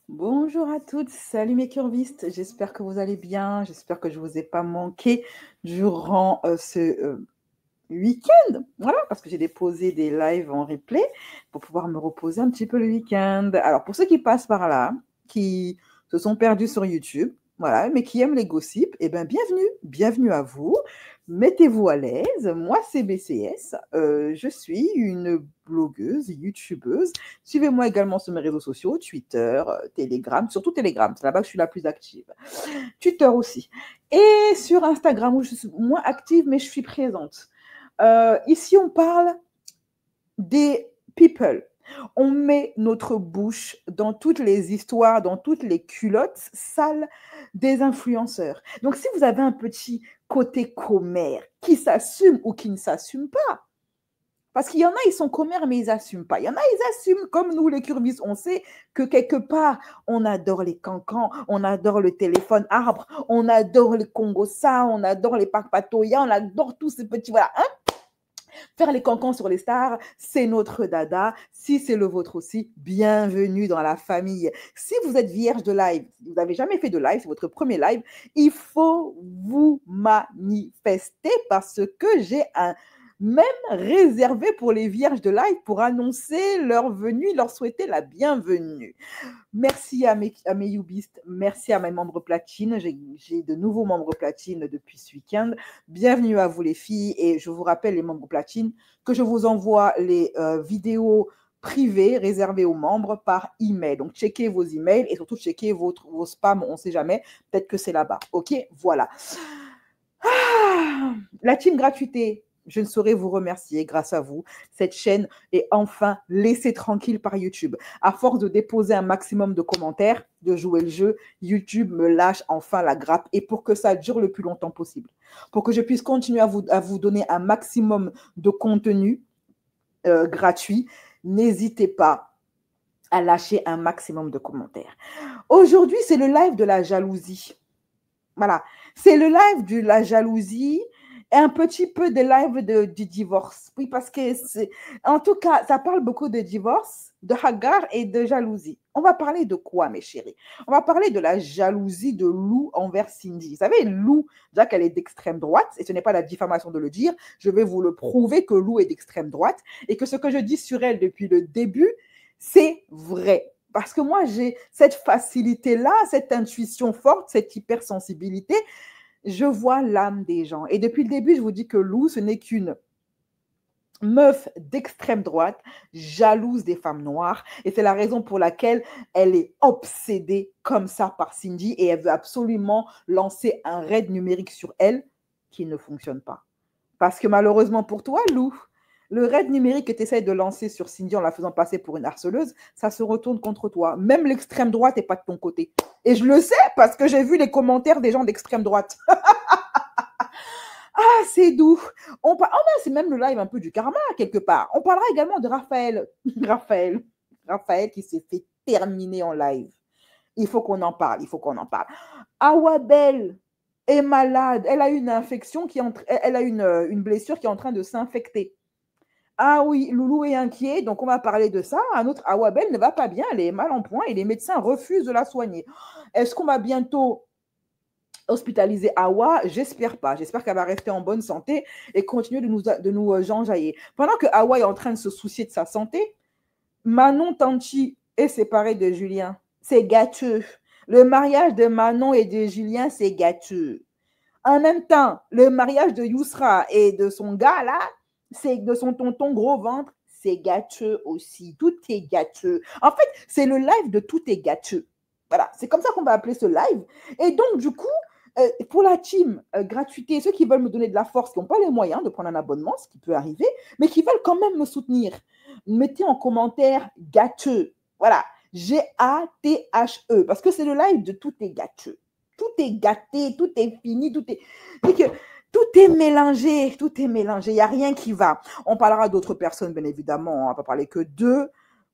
Bonjour à toutes, salut mes curvistes, j'espère que vous allez bien, j'espère que je ne vous ai pas manqué durant ce week-end, voilà, parce que j'ai déposé des lives en replay pour pouvoir me reposer un petit peu le week-end. Alors pour ceux qui passent par là, qui se sont perdus sur YouTube, voilà, mais qui aiment les gossips, eh bien bienvenue à vous. Mettez-vous à l'aise, moi c'est BCS, je suis une blogueuse, youtubeuse. Suivez-moi également sur mes réseaux sociaux, Twitter, Telegram, surtout Telegram, c'est là-bas que je suis la plus active. Twitter aussi. Et sur Instagram, où je suis moins active, mais je suis présente. Ici, on parle des people. On met notre bouche dans toutes les histoires, dans toutes les culottes sales des influenceurs. Donc, si vous avez un petit côté commère qui s'assume ou qui ne s'assume pas, parce qu'il y en a, ils sont commères, mais ils n'assument pas. Il y en a, ils assument, comme nous, les curvis. On sait que quelque part, on adore les cancans, on adore le téléphone arbre, on adore les Congosa, on adore les Pakpatoya, on adore tous ces petits... Voilà, hein. Faire les cancans sur les stars, c'est notre dada. Si c'est le vôtre aussi, bienvenue dans la famille. Si vous êtes vierge de live, vous n'avez jamais fait de live, c'est votre premier live, il faut vous manifester parce que j'ai un même réservé pour les vierges de live pour annoncer leur venue, leur souhaiter la bienvenue. Merci à mes Youbistes, merci à mes membres platine. J'ai de nouveaux membres platine depuis ce week-end. Bienvenue à vous les filles et je vous rappelle les membres platine que je vous envoie les vidéos privées réservées aux membres par email. Donc, checkez vos emails et surtout checkez vos spams, on ne sait jamais. Peut-être que c'est là-bas. OK, voilà. La team gratuité, je ne saurais vous remercier grâce à vous. Cette chaîne est enfin laissée tranquille par YouTube. À force de déposer un maximum de commentaires, de jouer le jeu, YouTube me lâche enfin la grappe et pour que ça dure le plus longtemps possible. Pour que je puisse continuer à vous donner un maximum de contenu gratuit, n'hésitez pas à lâcher un maximum de commentaires. Aujourd'hui, c'est le live de la jalousie. Voilà, c'est le live de la jalousie et un petit peu de live du divorce. Oui, parce que en tout cas, ça parle beaucoup de divorce, de Hagar et de jalousie. On va parler de quoi, mes chéris? On va parler de la jalousie de Lou envers Cindy. Vous savez, Lou, déjà qu'elle est d'extrême droite, et ce n'est pas la diffamation de le dire, je vais vous le prouver que Lou est d'extrême droite et que ce que je dis sur elle depuis le début, c'est vrai. Parce que moi, j'ai cette facilité-là, cette intuition forte, cette hypersensibilité. Je vois l'âme des gens. Et depuis le début, je vous dis que Lou, ce n'est qu'une meuf d'extrême droite, jalouse des femmes noires. Et c'est la raison pour laquelle elle est obsédée comme ça par Cindy et elle veut absolument lancer un raid numérique sur elle qui ne fonctionne pas. Parce que malheureusement pour toi, Lou, le raid numérique que tu essaies de lancer sur Cindy en la faisant passer pour une harceleuse, ça se retourne contre toi. Même l'extrême droite n'est pas de ton côté. Et je le sais parce que j'ai vu les commentaires des gens d'extrême droite. Ah, c'est doux. C'est même le live un peu du karma, quelque part. On parlera également de Raphaël. Raphaël qui s'est fait terminer en live. Il faut qu'on en parle, il faut qu'on en parle. Awabel est malade. Elle a une infection elle a une blessure qui est en train de s'infecter. Ah oui, Loulou est inquiet, donc on va parler de ça. Un autre, Awabel ne va pas bien, elle est mal en point et les médecins refusent de la soigner. Est-ce qu'on va bientôt hospitaliser Awa? J'espère pas. J'espère qu'elle va rester en bonne santé et continuer de nous enjailler. Pendant que Awa est en train de se soucier de sa santé, Manon Tanchi est séparée de Julien. C'est gâteux. Le mariage de Manon et de Julien, c'est gâteux. En même temps, le mariage de Yousra et de son gars là, c'est de son tonton gros ventre, c'est gâteux aussi. Tout est gâteux. En fait, c'est le live de tout est gâteux. Voilà, c'est comme ça qu'on va appeler ce live. Et donc, du coup, pour la team gratuité, ceux qui veulent me donner de la force, qui n'ont pas les moyens de prendre un abonnement, ce qui peut arriver, mais qui veulent quand même me soutenir, mettez en commentaire gâteux. Voilà, G-A-T-H-E, parce que c'est le live de tout est gâteux. Tout est gâté, tout est fini, tout est... Tout est mélangé, tout est mélangé, il n'y a rien qui va. On parlera d'autres personnes, bien évidemment, on ne va pas parler que d'eux.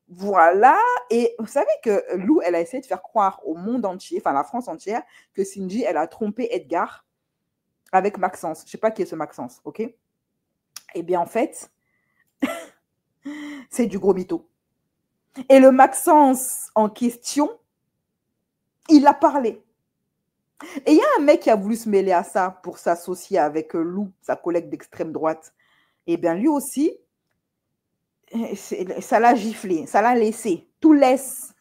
Voilà, et vous savez que Lou, elle a essayé de faire croire au monde entier, enfin la France entière, que Cindy, elle a trompé Edgar avec Maxence. Je ne sais pas qui est ce Maxence, ok? Eh bien, en fait, c'est du gros mytho. Et le Maxence en question, Il a parlé. Et il y a un mec qui a voulu se mêler à ça pour s'associer avec Lou, sa collègue d'extrême droite. Et bien lui aussi, ça l'a giflé, ça l'a laissé. Tout laisse.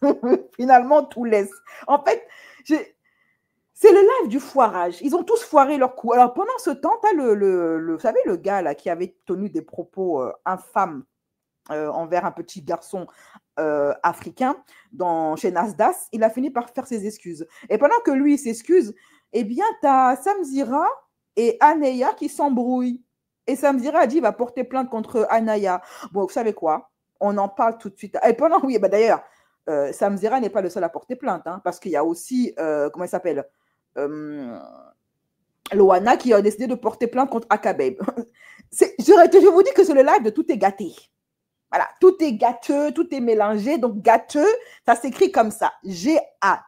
Finalement, tout laisse. En fait, c'est le live du foirage. Ils ont tous foiré leur coup. Alors pendant ce temps, tu as vous savez, le gars là, qui avait tenu des propos infâmes envers un petit garçon africain chez Nasdaq, il a fini par faire ses excuses. Et pendant que lui s'excuse, eh bien, tu as Samzira et Aneya qui s'embrouillent. Et Samzira a dit il va porter plainte contre Anaya. Bon, vous savez quoi? On en parle tout de suite. Et pendant, oui, bah d'ailleurs, Samzira n'est pas le seul à porter plainte, hein, parce qu'il y a aussi, comment il s'appelle Loana qui a décidé de porter plainte contre Akababe. Je vous dis que sur le live de Tout est gâté. Voilà, tout est gâteux, tout est mélangé. Donc, gâteux, ça s'écrit comme ça. G-A-T-H-E-U-X-X.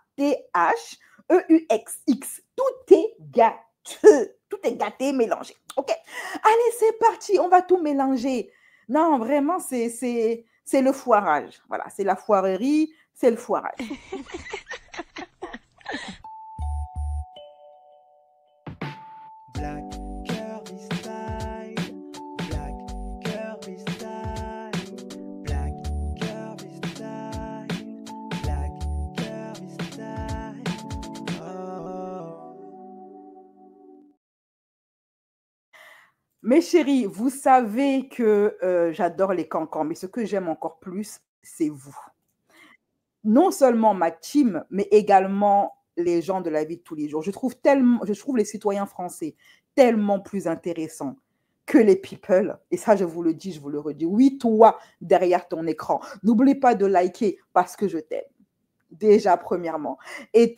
Tout est gâteux. Tout est gâté, mélangé. OK. Allez, c'est parti. On va tout mélanger. Non, vraiment, c'est le foirage. Voilà, c'est la foirerie, c'est le foirage. Black Kirby style, Black Kirby style, Black Kirby style, Black Kirby style. Oh. Mes chéris, vous savez que j'adore les cancans, mais ce que j'aime encore plus, c'est vous. Non seulement ma team, mais également les gens de la vie de tous les jours. Je trouve les citoyens français tellement plus intéressants que les people. Et ça, je vous le dis, je vous le redis. Oui, toi, derrière ton écran. N'oublie pas de liker parce que je t'aime. Déjà, premièrement. Et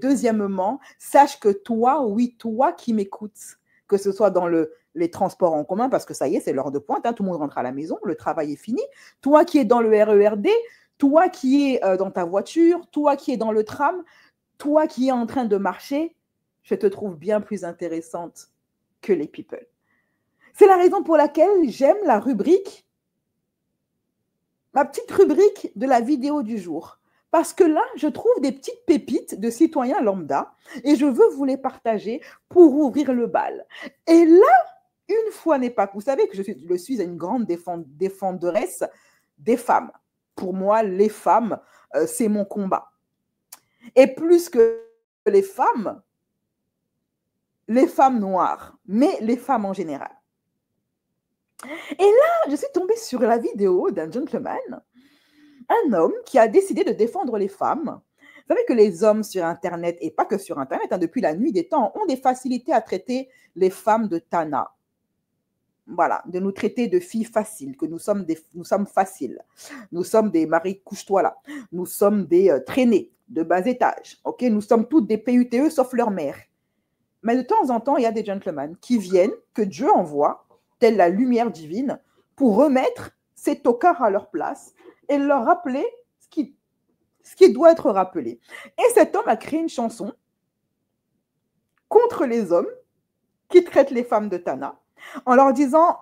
deuxièmement, sache que toi, oui, toi qui m'écoutes, que ce soit dans les transports en commun, parce que ça y est, c'est l'heure de pointe, hein, tout le monde rentre à la maison, le travail est fini. Toi qui es dans le RERD, toi qui es dans ta voiture, toi qui es dans le tram, toi qui es en train de marcher, je te trouve bien plus intéressante que les people. C'est la raison pour laquelle j'aime ma petite rubrique de la vidéo du jour. Parce que là, je trouve des petites pépites de citoyens lambda et je veux vous les partager pour ouvrir le bal. Et là, une fois n'est pas, vous savez que je suis une grande défenderesse des femmes. Pour moi, les femmes, c'est mon combat. Et plus que les femmes noires, mais les femmes en général. Et là, je suis tombée sur la vidéo d'un gentleman, un homme qui a décidé de défendre les femmes. Vous savez que les hommes sur Internet, et pas que sur Internet, hein, depuis la nuit des temps, ont des facilités à traiter les femmes de Tana. Voilà, de nous traiter de filles faciles, que nous sommes faciles. Nous sommes des maris, couche-toi là. Nous sommes des traînés de bas étage. Ok, nous sommes toutes des PUTE sauf leur mère. Mais de temps en temps, il y a des gentlemen qui viennent, que Dieu envoie, telle la lumière divine, pour remettre ces tocards à leur place et leur rappeler ce qui doit être rappelé. Et cet homme a créé une chanson contre les hommes qui traitent les femmes de Tana, en leur disant,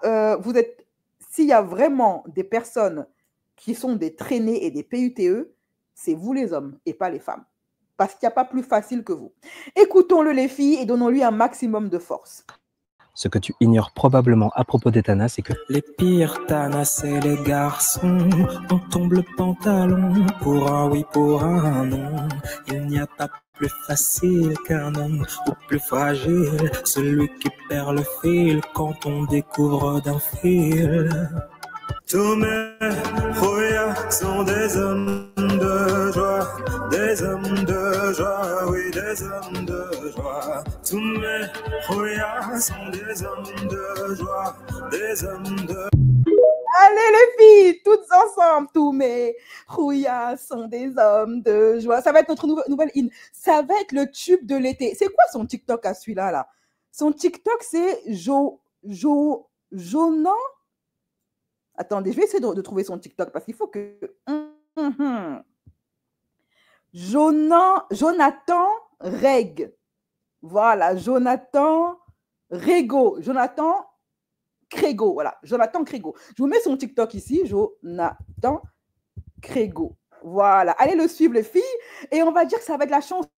s'il y a vraiment des personnes qui sont des traînés et des PUTE, c'est vous les hommes et pas les femmes. Parce qu'il n'y a pas plus facile que vous. Écoutons-le les filles et donnons-lui un maximum de force. Ce que tu ignores probablement à propos des Tana, c'est que les pires Tana, c'est les garçons. On tombe le pantalon pour un oui, pour un non. Il n'y a pas plus facile qu'un homme ou plus fragile, celui qui perd le fil quand on découvre d'un fil. Tous mes Roya sont des hommes de joie, des hommes de joie, oui, des hommes de joie. Tous mes Roya sont des hommes de joie, des hommes de... Allez les filles, toutes ensemble, tous mes Rouillas sont des hommes de joie. Ça va être notre nouvelle in. Ça va être le tube de l'été. C'est quoi son TikTok à celui-là là? Son TikTok c'est Jonan. Attendez, je vais essayer de trouver son TikTok parce qu'il faut que... Jonathan Reg. Voilà, Jonathan Rego. Jonathan Crégo. Voilà, Jonathan Crégo. Je vous mets son TikTok ici, Jonathan Crégo. Voilà, allez le suivre les filles et on va dire que ça va être la chanson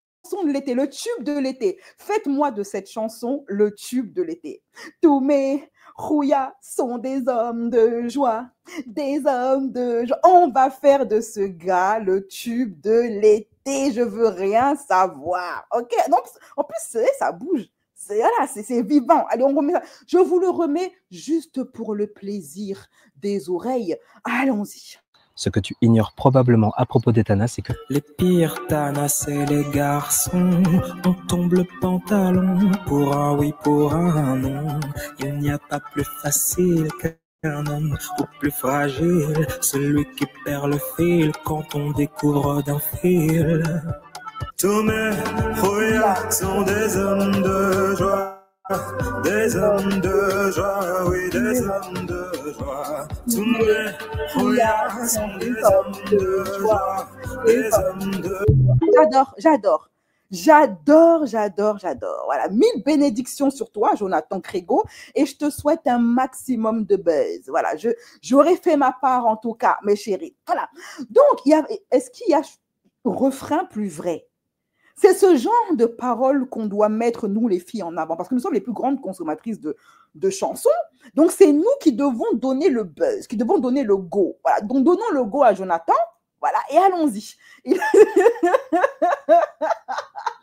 de l'été, le tube de l'été. Faites-moi de cette chanson le tube de l'été. Tous mes rouillas sont des hommes de joie, des hommes de joie. On va faire de ce gars le tube de l'été. Je veux rien savoir. Ok? Donc, en plus, ça bouge. Voilà, c'est vivant. Allez, on remet ça. Je vous le remets juste pour le plaisir des oreilles. Allons-y. Ce que tu ignores probablement à propos d'Etana, c'est que les pires tanas, c'est les garçons. On tombe le pantalon pour un oui, pour un non. Il n'y a pas plus facile qu'un homme ou plus fragile, celui qui perd le fil quand on découvre d'un fil. Tous mes rouillards sont des hommes de joie. Des hommes de joie, oui, des hommes de joie. Tous mes rouillards sont des hommes de joie, des hommes de joie. J'adore. Voilà, 1000 bénédictions sur toi, Jonathan Crégo, et je te souhaite un maximum de buzz. Voilà, j'aurais fait ma part en tout cas, mes chéris. Voilà. Donc, est-ce qu'il y a refrain plus vrai? C'est ce genre de paroles qu'on doit mettre, nous, les filles, en avant, parce que nous sommes les plus grandes consommatrices de chansons. Donc, c'est nous qui devons donner le buzz, qui devons donner le go. Voilà. Donc, donnons le go à Jonathan. Voilà, et allons-y.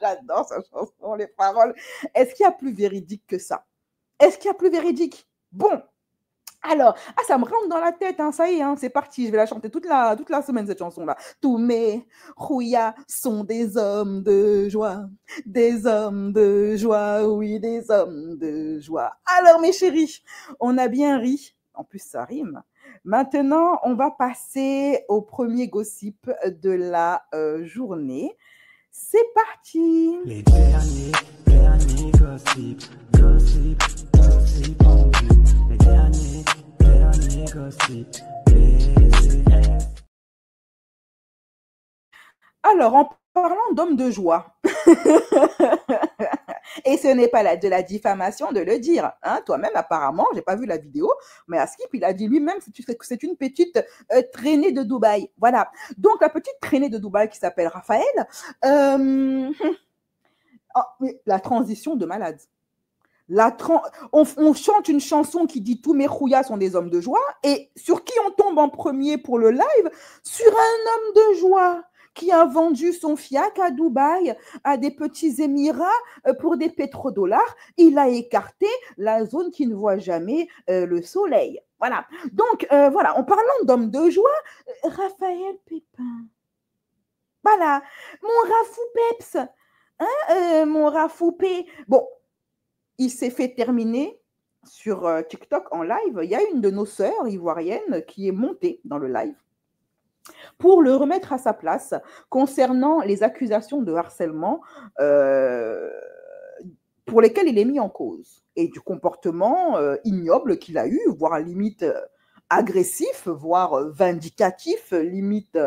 J'adore sa chanson, les paroles. Est-ce qu'il y a plus véridique que ça? Est-ce qu'il y a plus véridique? Bon. Alors, ça me rentre dans la tête, hein, ça y est, hein, c'est parti, je vais la chanter toute la semaine, cette chanson-là. Tous mes rouillas sont des hommes de joie, oui, des hommes de joie. Alors, mes chéris, on a bien ri, en plus ça rime. Maintenant, on va passer au premier gossip de la journée. C'est parti. Les derniers gossip en vue. Les derniers gossip. Alors, en parlant d'hommes de joie, et ce n'est pas de la diffamation de le dire, hein, toi-même apparemment, j'ai pas vu la vidéo, mais Askip, il a dit lui-même que c'est une petite traînée de Dubaï. Voilà, donc la petite traînée de Dubaï qui s'appelle Raphaël, la transition de malade. On chante une chanson qui dit tous mes rouillas sont des hommes de joie, et sur qui on tombe en premier pour le live? Sur un homme de joie qui a vendu son fiac à Dubaï à des petits Émirats pour des pétrodollars. Il a écarté la zone qui ne voit jamais le soleil. Voilà. Donc, voilà, en parlant d'homme de joie, Raphaël Pépin. Voilà, mon Rafou Peps, hein, mon Rafou P. Bon, il s'est fait terminer sur TikTok en live. Il y a une de nos sœurs ivoiriennes qui est montée dans le live pour le remettre à sa place concernant les accusations de harcèlement pour lesquelles il est mis en cause et du comportement ignoble qu'il a eu, voire limite agressif, voire vindicatif, limite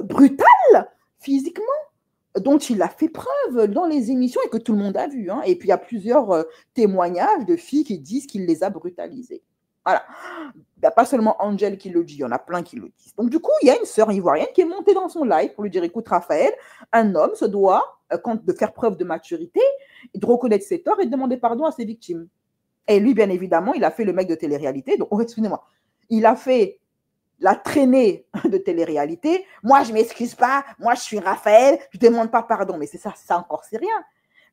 brutal physiquement, dont il a fait preuve dans les émissions et que tout le monde a vu. Hein. Et puis, il y a plusieurs témoignages de filles qui disent qu'il les a brutalisées. Voilà. Il n'y a pas seulement Angel qui le dit, il y en a plein qui le disent. Donc, du coup, il y a une sœur ivoirienne qui est montée dans son live pour lui dire, écoute, Raphaël, un homme se doit de faire preuve de maturité, de reconnaître ses torts et de demander pardon à ses victimes. Et lui, bien évidemment, il a fait le mec de télé-réalité. Donc, excusez-moi, il a fait la traînée de télé-réalité. Moi, je ne m'excuse pas. Moi, je suis Raphaël. Je ne demande pas pardon. Mais c'est ça encore, c'est rien.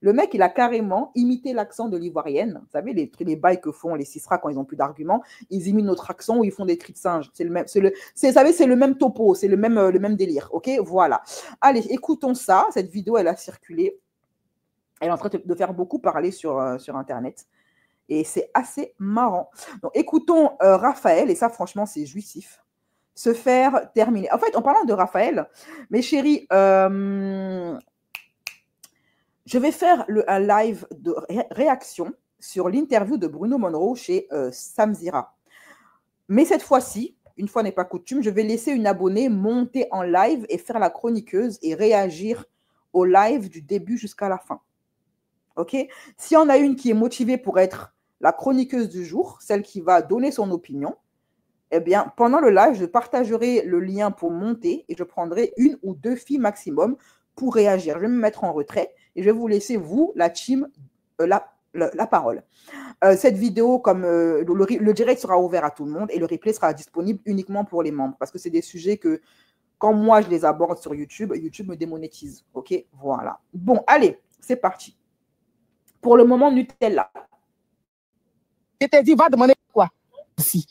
Le mec, il a carrément imité l'accent de l'ivoirienne. Vous savez, les bails que font les Cisra quand ils n'ont plus d'arguments, ils imitent notre accent ou ils font des cris de singe. C'est le même, vous savez, c'est le même topo, c'est le même délire. OK, voilà. Allez, écoutons ça. Cette vidéo, elle a circulé. Elle est en train de faire beaucoup parler sur Internet. Et c'est assez marrant. Donc, écoutons Raphaël, et ça, franchement, c'est jouissif, se faire terminer. En fait, en parlant de Raphaël, mes chéris, je vais faire un live de réaction sur l'interview de Bruno Monroe chez Samzira. Mais cette fois-ci, une fois n'est pas coutume, je vais laisser une abonnée monter en live et faire la chroniqueuse et réagir au live du début jusqu'à la fin. OK? S'il y en a une qui est motivée pour être la chroniqueuse du jour, celle qui va donner son opinion, eh bien, pendant le live, je partagerai le lien pour monter et je prendrai 1 ou 2 filles maximum pour réagir. Je vais me mettre en retrait et je vais vous laisser, vous, la team, la parole. Cette vidéo, comme le direct sera ouvert à tout le monde et le replay sera disponible uniquement pour les membres parce que c'est des sujets que, quand moi je les aborde sur YouTube, YouTube me démonétise. OK, voilà. Bon, allez, c'est parti. Pour le moment, Nutella. Je t'ai dit, va demander quoi aussi.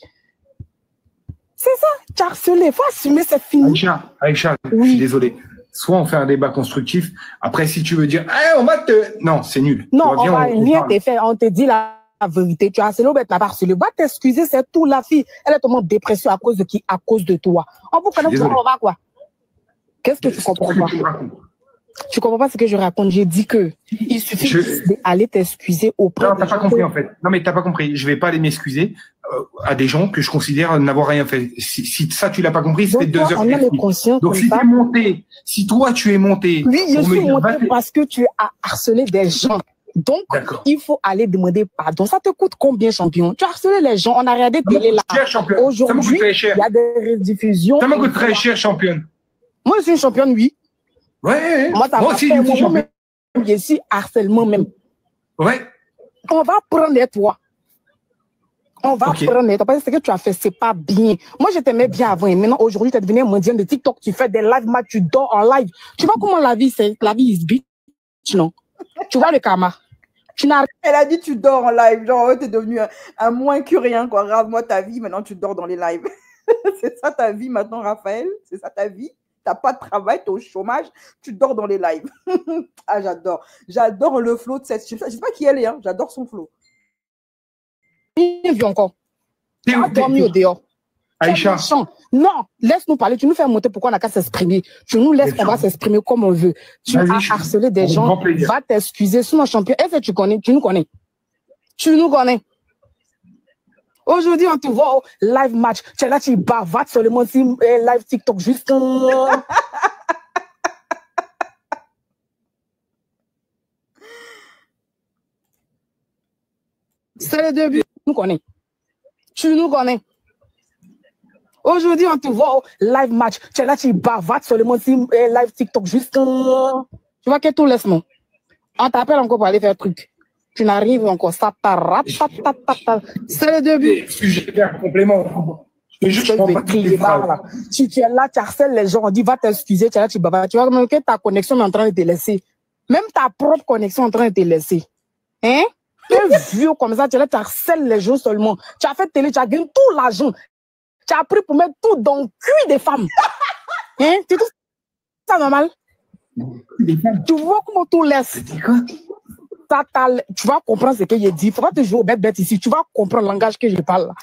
C'est ça, tu as harcelé, il faut assumer, c'est fini. Aïcha, Oui. je suis désolé. Soit on fait un débat constructif. Après, si tu veux dire, hey, on va te. Non, c'est nul. Non, Viens, on va rien parle. te faire, on te dit la vérité. Tu as harcelé, mais tu n'as pas harcelé. Va t'excuser, c'est tout, la fille. Elle est tombée en dépression à cause de qui? À cause de toi. On vous connaît, désolé. on va quoi? Qu'est-ce que tu comprends pas? Tu comprends pas ce que je raconte? J'ai dit que il suffit d'aller t'excuser auprès Non, des t'as pas gens compris que- en fait. Non, mais t'as pas compris. Je vais pas aller m'excuser à des gens que je considère n'avoir rien fait. Si ça tu l'as pas compris, ça fait Donc 2 toi, heures. on que a je le t'explique. conscient Donc comme si ça. t'es monté, si toi tu es monté, Oui, je pour me suis dire, va montée te- parce que tu as harcelé des gens. Donc, D'accord. il faut aller demander pardon. Ça te coûte combien, champion? Tu as harcelé les gens. On a regardé Ça me télé coûte là. cher, championne. Ça me Aujourd'hui, coûte très il cher. y a des rediffusions. Ça me coûte très cher, championne. Moi, je suis une championne, oui. Ouais. Moi, ça Moi va aussi, faire je suis championne. je suis harcèlement même. Ouais. On va prendre les toi. On va Ok. prendre les toi. Parce que ce que tu as fait, c'est pas bien. Moi, je t'aimais bien avant. Et maintenant, aujourd'hui, tu es devenu un mendiant de TikTok. Tu fais des live match, tu dors en live. Tu vois comment la vie, c'est. La vie is bitch, non? Tu vois le karma. Tu n'as Elle a dit tu dors en live, genre tu es devenu un moins que rien, quoi. Rave-moi ta vie, maintenant tu dors dans les lives. C'est ça ta vie maintenant, Raphaël? C'est ça ta vie? T'as pas de travail, t'es au chômage, tu dors dans les lives. Ah, j'adore. J'adore le flow de cette... Je sais pas qui elle est, hein. J'adore son flow. rien vu encore. Tu as dormi au dehors. Aïcha. Non, laisse-nous parler. Tu nous fais monter pourquoi on n'a qu'à s'exprimer. Tu nous laisses, on va s'exprimer comme on veut. Tu as harcelé des gens. Va t'excuser. Sinon, champion, est-ce que tu connais? Tu nous connais. Tu nous connais. Aujourd'hui, on te voit au live match. Tu es là, tu bavates seulement si live TikTok juste. C'est le début. Tu nous connais. Tu nous connais. Aujourd'hui, on te voit au live match. Tu es là, tu bavates seulement si live TikTok juste. Tu vois que tout laisse, non? On t'appelle encore pour aller faire un truc. Tu n'arrives encore. Ça t'arrête. C'est le début. Je vais faire un complément. Je prends pas toutes les phrases. Tu es là, tu harcèles les gens. On dit, va t'excuser. Tu es là, tu bavates. Tu vois même que ta connexion est en train de te laisser. Même ta propre connexion est en train de te laisser. Hein? Tu es vieux comme ça. Tu es là, tu harcèles les gens seulement. Tu as fait télé, tu as gagné tout l'argent. Tu as pris pour mettre tout dans le cul des femmes. Hein? Tu trouves ça normal? Tu vois comment tout laisse. Tu vas comprendre ce que j'ai dit. Il ne faut pas te jouer au bête ici. Tu vas comprendre le langage que je parle là.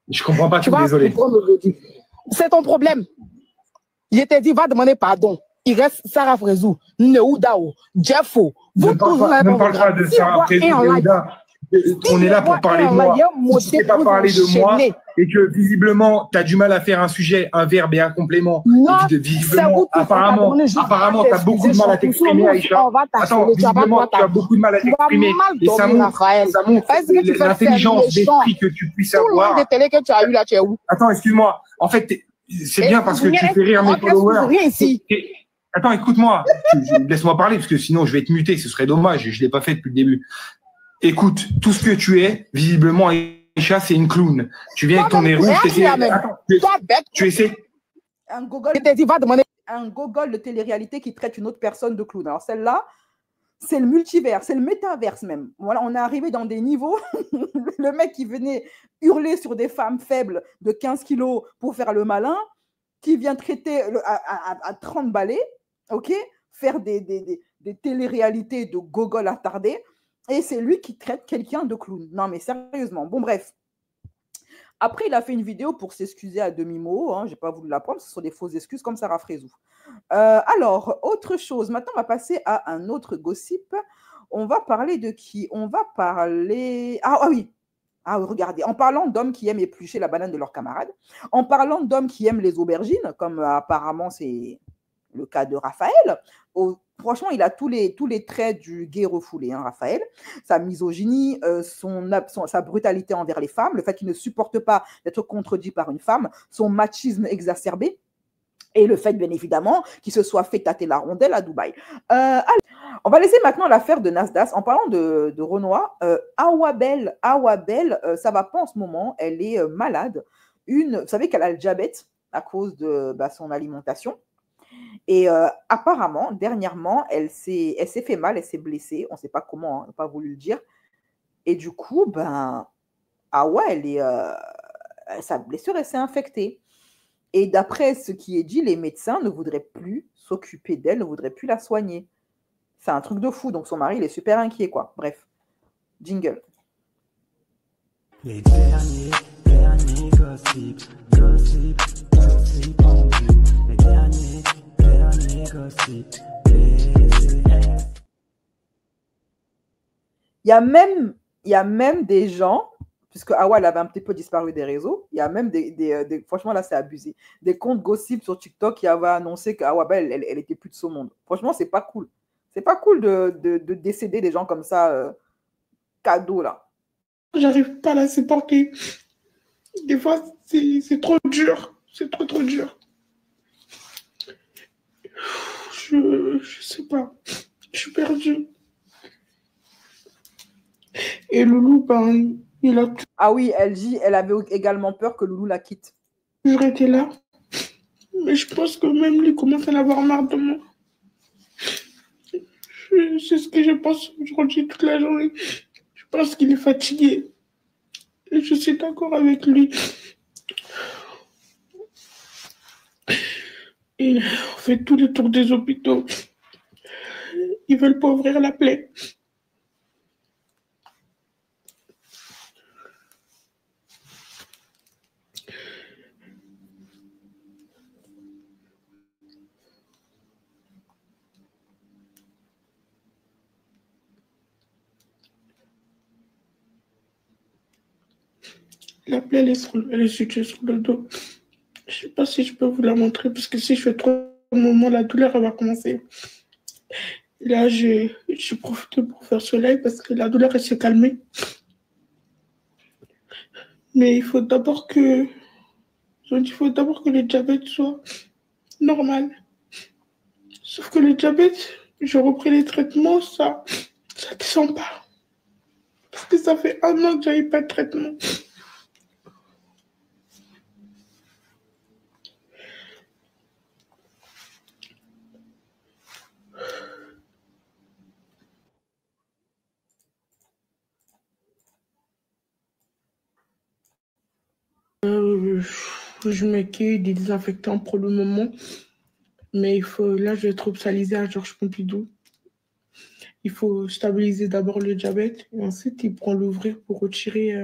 Je comprends pas Tu tout, vas désolé. comprendre aujourd'hui. C'est ton problème. Je t'ai dit, va demander pardon. Il reste Sarah Frezou, Neoudao, Jeffo. Ne parle pas de Sarah Frezou, Neouda. On est là pour parler de moi. Si tu ne sais pas parler de moi et que visiblement, tu as du mal à faire un sujet, un verbe et un complément. Visiblement, apparemment, tu as beaucoup de mal à t'exprimer, Aïcha. Attends, visiblement, tu as beaucoup de mal à t'exprimer. Et ça montre l'intelligence d'esprit que tu puisses avoir. Tout le monde de télé que tu as eu là, tu es où? Attends, excuse-moi. En fait, c'est bien parce que tu fais rire mes followers. Attends, écoute-moi. Laisse-moi parler parce que sinon, je vais te muter. Ce serait dommage. Je ne l'ai pas fait depuis le début. Écoute, tout ce que tu es, visiblement, Aïcha, c'est une clown. Tu viens avec ton nez rouge, tu essaies. Un gogol de télé-réalité qui traite une autre personne de clown. Alors celle-là, c'est le multivers, c'est le métaverse même. Voilà, on est arrivé dans des niveaux. Le mec qui venait hurler sur des femmes faibles de 15 kilos pour faire le malin, qui vient traiter à 30 balais, ok, faire des télé-réalités de gogol attardés. Et c'est lui qui traite quelqu'un de clown. Non, mais sérieusement. Bon, bref. Après, il a fait une vidéo pour s'excuser à demi-mot. Hein, je n'ai pas voulu la prendre. Ce sont des fausses excuses comme Sarah Frezou. Alors, autre chose. Maintenant, on va passer à un autre gossip. On va parler de qui? On va parler... Ah oui. Ah oui, regardez. En parlant d'hommes qui aiment éplucher la banane de leurs camarades, en parlant d'hommes qui aiment les aubergines, comme apparemment c'est le cas de Raphaël, franchement, il a tous les traits du gay refoulé, hein, Raphaël. Sa misogynie, sa brutalité envers les femmes, le fait qu'il ne supporte pas d'être contredit par une femme, son machisme exacerbé, et le fait, bien évidemment, qu'il se soit fait tâter la rondelle à Dubaï. Allez, on va laisser maintenant l'affaire de Nasdaq. En parlant de Renoir, Awabel, ça va pas en ce moment, elle est malade. Vous savez qu'elle a le diabète à cause de son alimentation. Et apparemment, dernièrement, elle s'est fait mal, elle s'est blessée. On ne sait pas comment, hein, on n'a pas voulu le dire. Et du coup, sa blessure, elle s'est infectée. Et d'après ce qui est dit, les médecins ne voudraient plus s'occuper d'elle, ne voudraient plus la soigner. C'est un truc de fou. Donc son mari, il est super inquiet, quoi. Bref, jingle. Les derniers gossips en vue. Les derniers gossips. Il y a même des gens, puisque Awa elle avait un petit peu disparu des réseaux, il y a même franchement là c'est abusé, des comptes gossip sur TikTok qui avaient annoncé qu'Awa elle était plus de ce monde. Franchement, c'est pas cool. C'est pas cool de décéder des gens comme ça, cadeau là. J'arrive pas à la supporter. Des fois, c'est trop dur. C'est trop dur. Je sais pas. Je suis perdue. Et Loulou, il a... Ah oui, elle dit, elle avait également peur que Loulou la quitte. J'aurais été là. Mais je pense que même lui commence à en avoir marre de moi. C'est ce que je pense aujourd'hui toute la journée. Je pense qu'il est fatigué. Et je suis d'accord avec lui. Et on fait tous les tours des hôpitaux. Ils veulent pas ouvrir la plaie. La plaie, elle est située sur le dos. Je ne sais pas si je peux vous la montrer, parce que si je fais trop de moments, la douleur elle va commencer. Et là, j'ai profité pour faire ce live parce que la douleur elle s'est calmée. Mais il faut d'abord que le diabète soit normal. Sauf que le diabète, j'ai repris les traitements, ça ne descend pas. Parce que ça fait 1 an que j'avais pas de traitement. Je m'accueille des désinfectants pour le moment. Mais là, je vais être hospitalisée à Georges Pompidou. Il faut stabiliser d'abord le diabète et ensuite, ils pourront l'ouvrir pour retirer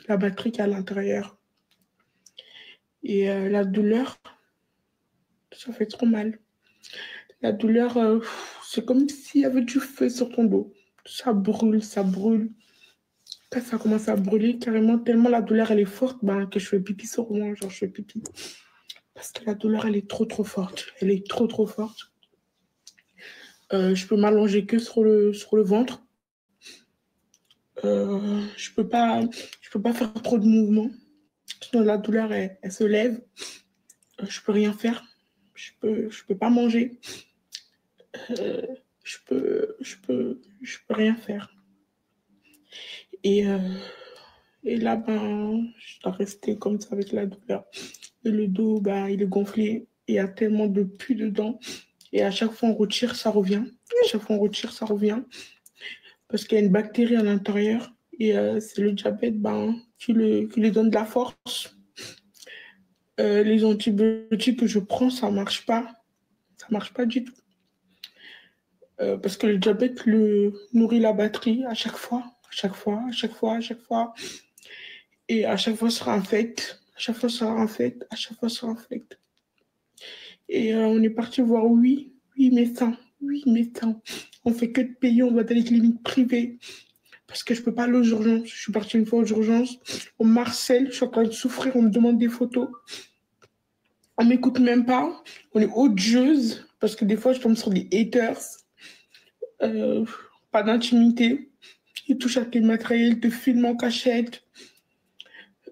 la batterie qui est à l'intérieur. Et la douleur, ça fait trop mal. La douleur, c'est comme s'il y avait du feu sur ton dos. Ça brûle, ça brûle. Quand ça commence à brûler, carrément, tellement la douleur, elle est forte, que je fais pipi sur moi, genre je fais pipi. Parce que la douleur, elle est trop forte. Elle est trop forte. Je peux m'allonger que sur le ventre. Je peux pas faire trop de mouvements. Sinon, la douleur, elle se lève. Je peux rien faire. Je peux pas manger. Je peux rien faire. Et là, je dois rester comme ça avec la douleur. Et le dos, il est gonflé. Il y a tellement de pus dedans. Et à chaque fois, on retire, ça revient. À chaque fois, on retire, ça revient. Parce qu'il y a une bactérie à l'intérieur. Et c'est le diabète qui lui donne de la force. Les antibiotiques que je prends, ça ne marche pas. Ça ne marche pas du tout. Parce que le diabète nourrit la batterie à chaque fois. Et à chaque fois, ça infecte. Et on est parti voir 8 médecins. 8 médecins. On fait que de payer, on va dans les cliniques privées. Parce que je ne peux pas aller aux urgences. Je suis partie une fois aux urgences. On m'harcèle, je suis en train de souffrir, on me demande des photos. On m'écoute même pas. On est odieuse parce que des fois, je tombe sur des haters. Pas d'intimité. Ils touchent à tes matériels, te filment en cachette.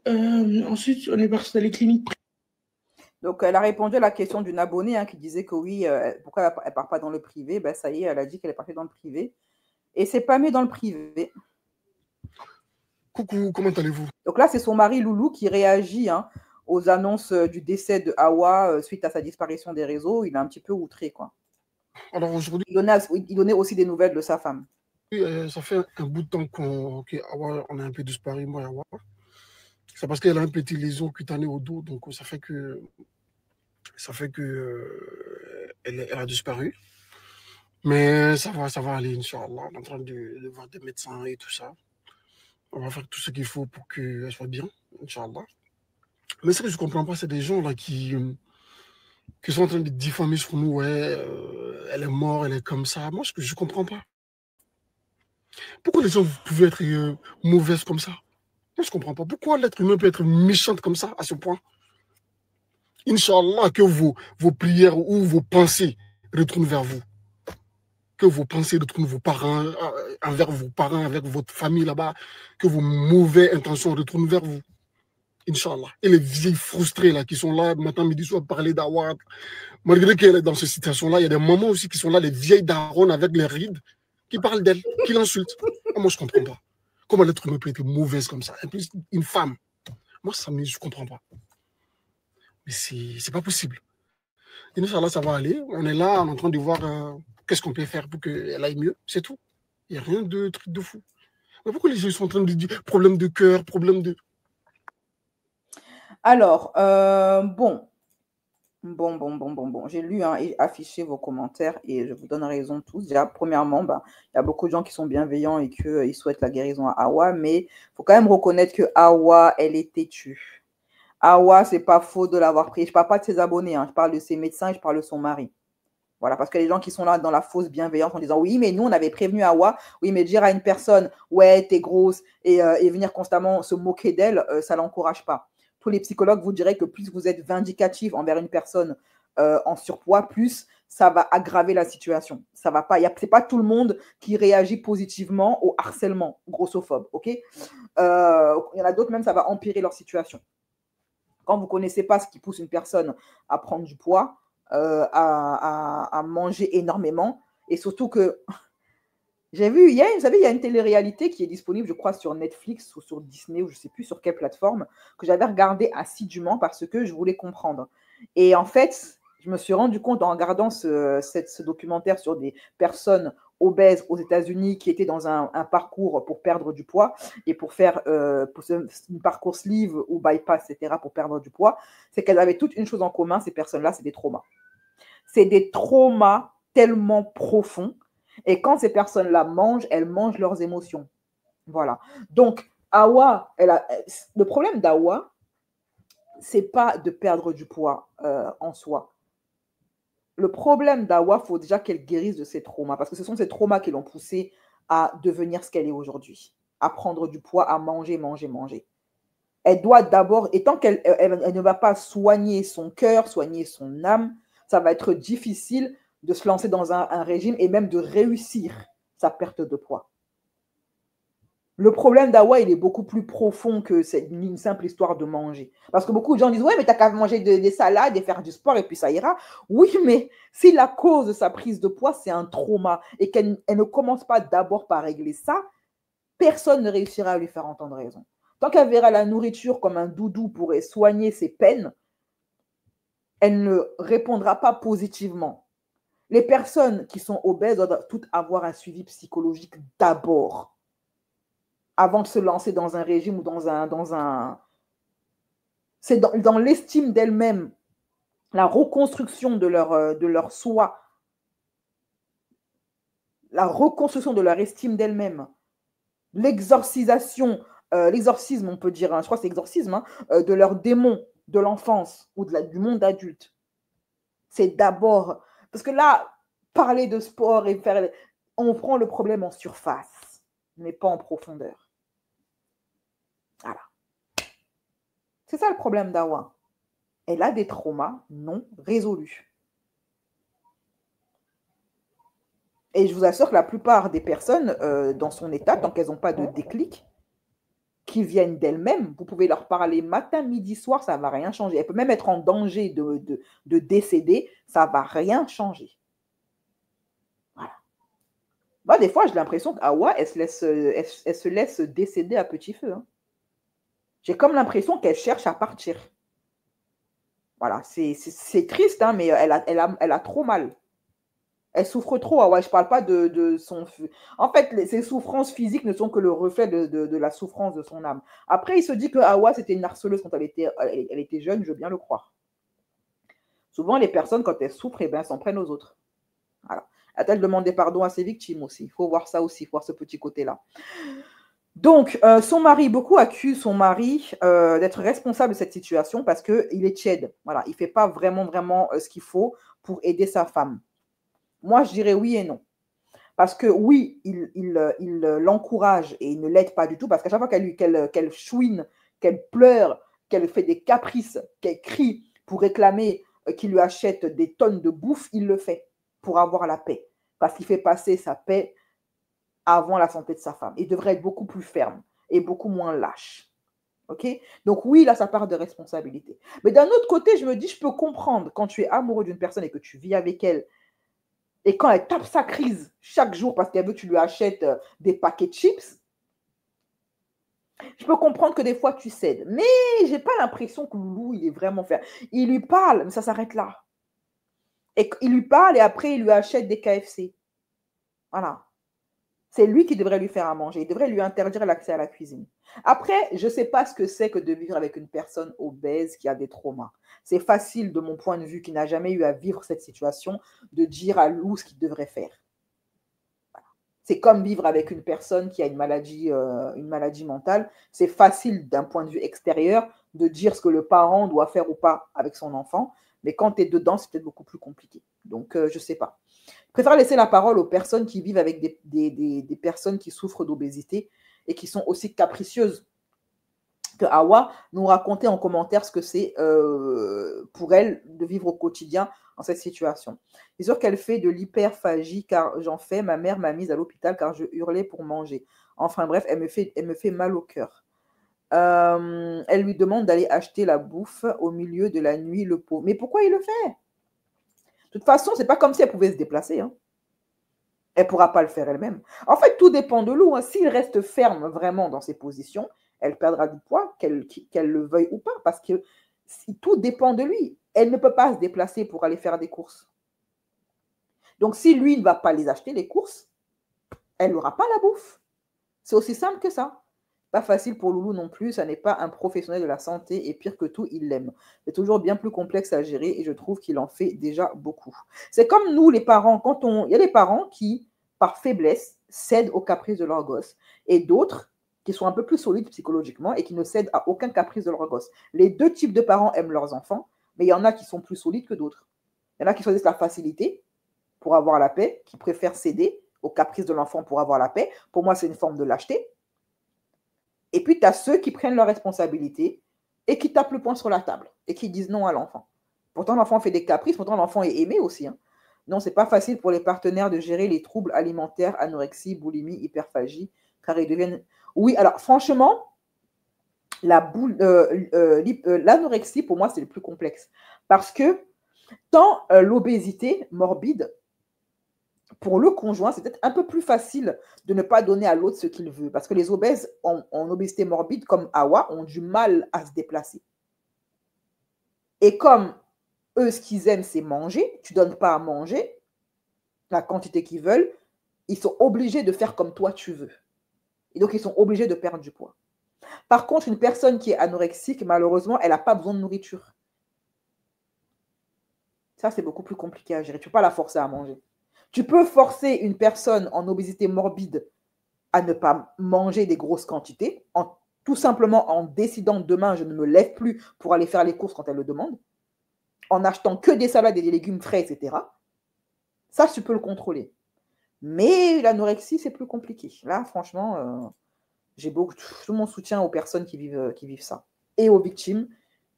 Ensuite, on est parti dans les cliniques. Donc, elle a répondu à la question d'une abonnée qui disait que oui, pourquoi elle ne part pas dans le privé. Ben, ça y est, elle a dit qu'elle est partie dans le privé. Et c'est pas mieux dans le privé. Coucou, comment allez-vous? Donc là, c'est son mari Loulou qui réagit aux annonces du décès de Hawa suite à sa disparition des réseaux. Il est un petit peu outré, quoi. Alors aujourd'hui, il donnait aussi des nouvelles de sa femme. Oui, ça fait un bout de temps qu'on a un peu disparu, moi et Hawa. C'est parce qu'elle a une petite lésion cutanée au dos, donc ça fait que elle a disparu. Mais ça va aller, Inch'Allah. On est en train de voir des médecins et tout ça. On va faire tout ce qu'il faut pour qu'elle soit bien, Inch'Allah. Mais ce que je ne comprends pas, c'est des gens là qui sont en train de diffamer sur nous. Ouais, elle est morte, elle est comme ça. Moi, je ne comprends pas. Pourquoi les gens vous pouvez être mauvaises comme ça? Moi, je ne comprends pas. Pourquoi l'être humain peut être méchante comme ça, à ce point? Inch'Allah, que vos prières ou vos pensées retournent vers vous. Que vos pensées retournent envers vos parents, avec votre famille là-bas. Que vos mauvaises intentions retournent vers vous. Inch'Allah. Et les vieilles frustrées là, qui sont là, matin, midi, soir, parler d'Hawa. Malgré qu'elle est dans cette situation-là, il y a des mamans aussi qui sont là, les vieilles darons avec les rides, qui parlent d'elle, qui l'insultent. Moi, je ne comprends pas. Comment l'être humain peut être mauvaise comme ça? En plus, une femme. Moi, je ne comprends pas. Mais c'est pas possible. Inch'Allah, ça va aller. On est là, on est en train de voir qu'est-ce qu'on peut faire pour qu'elle aille mieux. C'est tout. Il n'y a rien de truc de fou. Mais pourquoi les gens sont en train de dire problème de cœur, problème de... Alors, bon. J'ai lu et affiché vos commentaires et je vous donne raison tous. Déjà, premièrement, il y a beaucoup de gens qui sont bienveillants et qu'ils souhaitent la guérison à Hawa, mais il faut quand même reconnaître que Hawa, elle est têtue. Hawa, c'est pas faux de l'avoir pris. Je ne parle pas de ses abonnés, je parle de ses médecins et je parle de son mari. Voilà, parce que les gens qui sont là dans la fausse bienveillance en disant oui, mais nous, on avait prévenu Hawa, oui, mais dire à une personne, ouais, t'es grosse, et venir constamment se moquer d'elle, ça ne l'encourage pas. Tous les psychologues vous diraient que plus vous êtes vindicatif envers une personne en surpoids, plus ça va aggraver la situation. Ça va pas, c'est pas tout le monde qui réagit positivement au harcèlement grossophobe, ok? Il y en a d'autres, même, ça va empirer leur situation. Quand vous ne connaissez pas ce qui pousse une personne à prendre du poids, à manger énormément, et surtout que j'ai vu, il y a une télé-réalité qui est disponible, je crois, sur Netflix ou sur Disney, ou je ne sais plus sur quelle plateforme, que j'avais regardé assidûment parce que je voulais comprendre. Et en fait, je me suis rendu compte en regardant ce documentaire sur des personnes obèses aux États-Unis qui étaient dans un parcours pour perdre du poids et pour faire un parcours sleeve ou bypass, etc., pour perdre du poids, c'est qu'elles avaient toutes une chose en commun, ces personnes-là, c'est des traumas. C'est des traumas tellement profonds. Et quand ces personnes-là mangent, elles mangent leurs émotions. Voilà. Donc, Hawa, le problème d'Hawa, ce n'est pas de perdre du poids en soi. Le problème d'Hawa, il faut déjà qu'elle guérisse de ses traumas, parce que ce sont ces traumas qui l'ont poussée à devenir ce qu'elle est aujourd'hui, à prendre du poids, à manger. Elle doit d'abord, et tant qu'elle ne va pas soigner son cœur, soigner son âme, ça va être difficile de se lancer dans un régime et même de réussir sa perte de poids. Le problème d'Hawa, il est beaucoup plus profond que c'est une simple histoire de manger. Parce que beaucoup de gens disent, ouais, mais t'as qu'à manger des salades et faire du sport et puis ça ira. Oui, mais si la cause de sa prise de poids, c'est un trauma et qu'elle ne commence pas d'abord par régler ça, personne ne réussira à lui faire entendre raison. Tant qu'elle verra la nourriture comme un doudou pour soigner ses peines, elle ne répondra pas positivement. Les personnes qui sont obèses doivent toutes avoir un suivi psychologique d'abord, avant de se lancer dans un régime ou dans un... C'est dans l'estime d'elles-mêmes, la reconstruction de leur soi, la reconstruction de leur estime d'elles-mêmes, l'exorcisation, l'exorcisme, on peut dire, je crois que c'est l'exorcisme, de leurs démons de l'enfance ou du monde adulte. C'est d'abord... Parce que là, parler de sport et faire... On prend le problème en surface, mais pas en profondeur. Voilà. C'est ça le problème d'Hawa. elle a des traumas non résolus. Et je vous assure que la plupart des personnes dans son état, tant qu'elles n'ont pas de déclic, qui viennent d'elles-mêmes, vous pouvez leur parler matin, midi, soir, ça ne va rien changer. Elle peut même être en danger de décéder, ça ne va rien changer. Voilà. Moi, des fois, j'ai l'impression qu'Awa, elle se laisse décéder à petit feu. Hein. J'ai comme l'impression qu'elle cherche à partir. Voilà, c'est triste, hein, mais elle a trop mal. Elle souffre trop. Ah ouais, je ne parle pas de son... En fait, ses souffrances physiques ne sont que le reflet de la souffrance de son âme. Après, il se dit que Awa, c'était une harceleuse quand elle était jeune, je veux bien le croire. Souvent, les personnes, quand elles souffrent, eh ben, elles s'en prennent aux autres. Voilà. A-t-elle demandé pardon à ses victimes aussi? Il faut voir ça aussi, il faut voir ce petit côté-là. Donc, son mari, beaucoup accusent son mari d'être responsable de cette situation parce qu'il est tiède. Voilà, il ne fait pas vraiment ce qu'il faut pour aider sa femme. Moi, je dirais oui et non. Parce que oui, il l'encourage et il ne l'aide pas du tout. Parce qu'à chaque fois qu'elle chouine, qu'elle pleure, qu'elle fait des caprices, qu'elle crie pour réclamer qu'il lui achète des tonnes de bouffe, il le fait pour avoir la paix. Parce qu'il fait passer sa paix avant la santé de sa femme. Il devrait être beaucoup plus ferme et beaucoup moins lâche. Ok? Donc oui, il a sa part de responsabilité. Mais d'un autre côté, je me dis, je peux comprendre quand tu es amoureux d'une personne et que tu vis avec elle, et quand elle tape sa crise chaque jour parce qu'elle veut que tu lui achètes des paquets de chips, je peux comprendre que des fois tu cèdes. Mais je n'ai pas l'impression que Loulou, il est vraiment fait. Il lui parle, mais ça s'arrête là. Et il lui parle et après, il lui achète des KFC. Voilà. C'est lui qui devrait lui faire à manger. Il devrait lui interdire l'accès à la cuisine. Après, je ne sais pas ce que c'est que de vivre avec une personne obèse qui a des traumas. C'est facile, de mon point de vue, qui n'a jamais eu à vivre cette situation, de dire à Lou ce qu'il devrait faire. Voilà. C'est comme vivre avec une personne qui a une maladie mentale. C'est facile, d'un point de vue extérieur, de dire ce que le parent doit faire ou pas avec son enfant. Mais quand tu es dedans, c'est peut-être beaucoup plus compliqué. Donc, je ne sais pas. Je préfère laisser la parole aux personnes qui vivent avec des personnes qui souffrent d'obésité et qui sont aussi capricieuses que Awa nous raconter en commentaire ce que c'est pour elle de vivre au quotidien dans cette situation. C'est sûr qu'elle fait de l'hyperphagie car j'en fais. Ma mère m'a mise à l'hôpital car je hurlais pour manger. Enfin bref, elle me fait mal au cœur. Elle lui demande d'aller acheter la bouffe au milieu de la nuit, le pauvre. Mais pourquoi il le fait? De toute façon, ce n'est pas comme si elle pouvait se déplacer. Hein. Elle ne pourra pas le faire elle-même. En fait, tout dépend de Lou. Hein. S'il reste ferme vraiment dans ses positions, elle perdra du poids, qu'elle le veuille ou pas, parce que tout dépend de lui. Elle ne peut pas se déplacer pour aller faire des courses. Donc, si lui ne va pas les acheter, les courses, elle n'aura pas la bouffe. C'est aussi simple que ça. Pas facile pour Loulou non plus, ça n'est pas un professionnel de la santé et pire que tout, il l'aime. C'est toujours bien plus complexe à gérer et je trouve qu'il en fait déjà beaucoup. C'est comme nous les parents, il y a des parents qui, par faiblesse, cèdent aux caprices de leur gosse et d'autres qui sont un peu plus solides psychologiquement et qui ne cèdent à aucun caprice de leur gosse. Les deux types de parents aiment leurs enfants, mais il y en a qui sont plus solides que d'autres. Il y en a qui choisissent la facilité pour avoir la paix, qui préfèrent céder aux caprices de l'enfant pour avoir la paix. Pour moi, c'est une forme de lâcheté. Et puis, tu as ceux qui prennent leurs responsabilités et qui tapent le poing sur la table et qui disent non à l'enfant. Pourtant, l'enfant fait des caprices, pourtant, l'enfant est aimé aussi. Hein. Non, ce n'est pas facile pour les partenaires de gérer les troubles alimentaires, anorexie, boulimie, hyperphagie, car ils deviennent... Oui, alors franchement, l'anorexie, pour moi, c'est le plus complexe. Parce que tant l'obésité morbide, pour le conjoint, c'est peut-être un peu plus facile de ne pas donner à l'autre ce qu'il veut. Parce que les obèses en obésité morbide, comme Awa, ont du mal à se déplacer. Et comme eux, ce qu'ils aiment, c'est manger, tu ne donnes pas à manger la quantité qu'ils veulent, ils sont obligés de faire comme toi tu veux. Et donc, ils sont obligés de perdre du poids. Par contre, une personne qui est anorexique, malheureusement, elle n'a pas besoin de nourriture. Ça, c'est beaucoup plus compliqué à gérer. Tu ne peux pas la forcer à manger. Tu peux forcer une personne en obésité morbide à ne pas manger des grosses quantités, tout simplement en décidant demain, je ne me lève plus pour aller faire les courses quand elle le demande, en achetant que des salades et des légumes frais, etc. Ça, tu peux le contrôler. Mais l'anorexie, c'est plus compliqué. Là, franchement, j'ai tout mon soutien aux personnes qui vivent ça. Et aux victimes,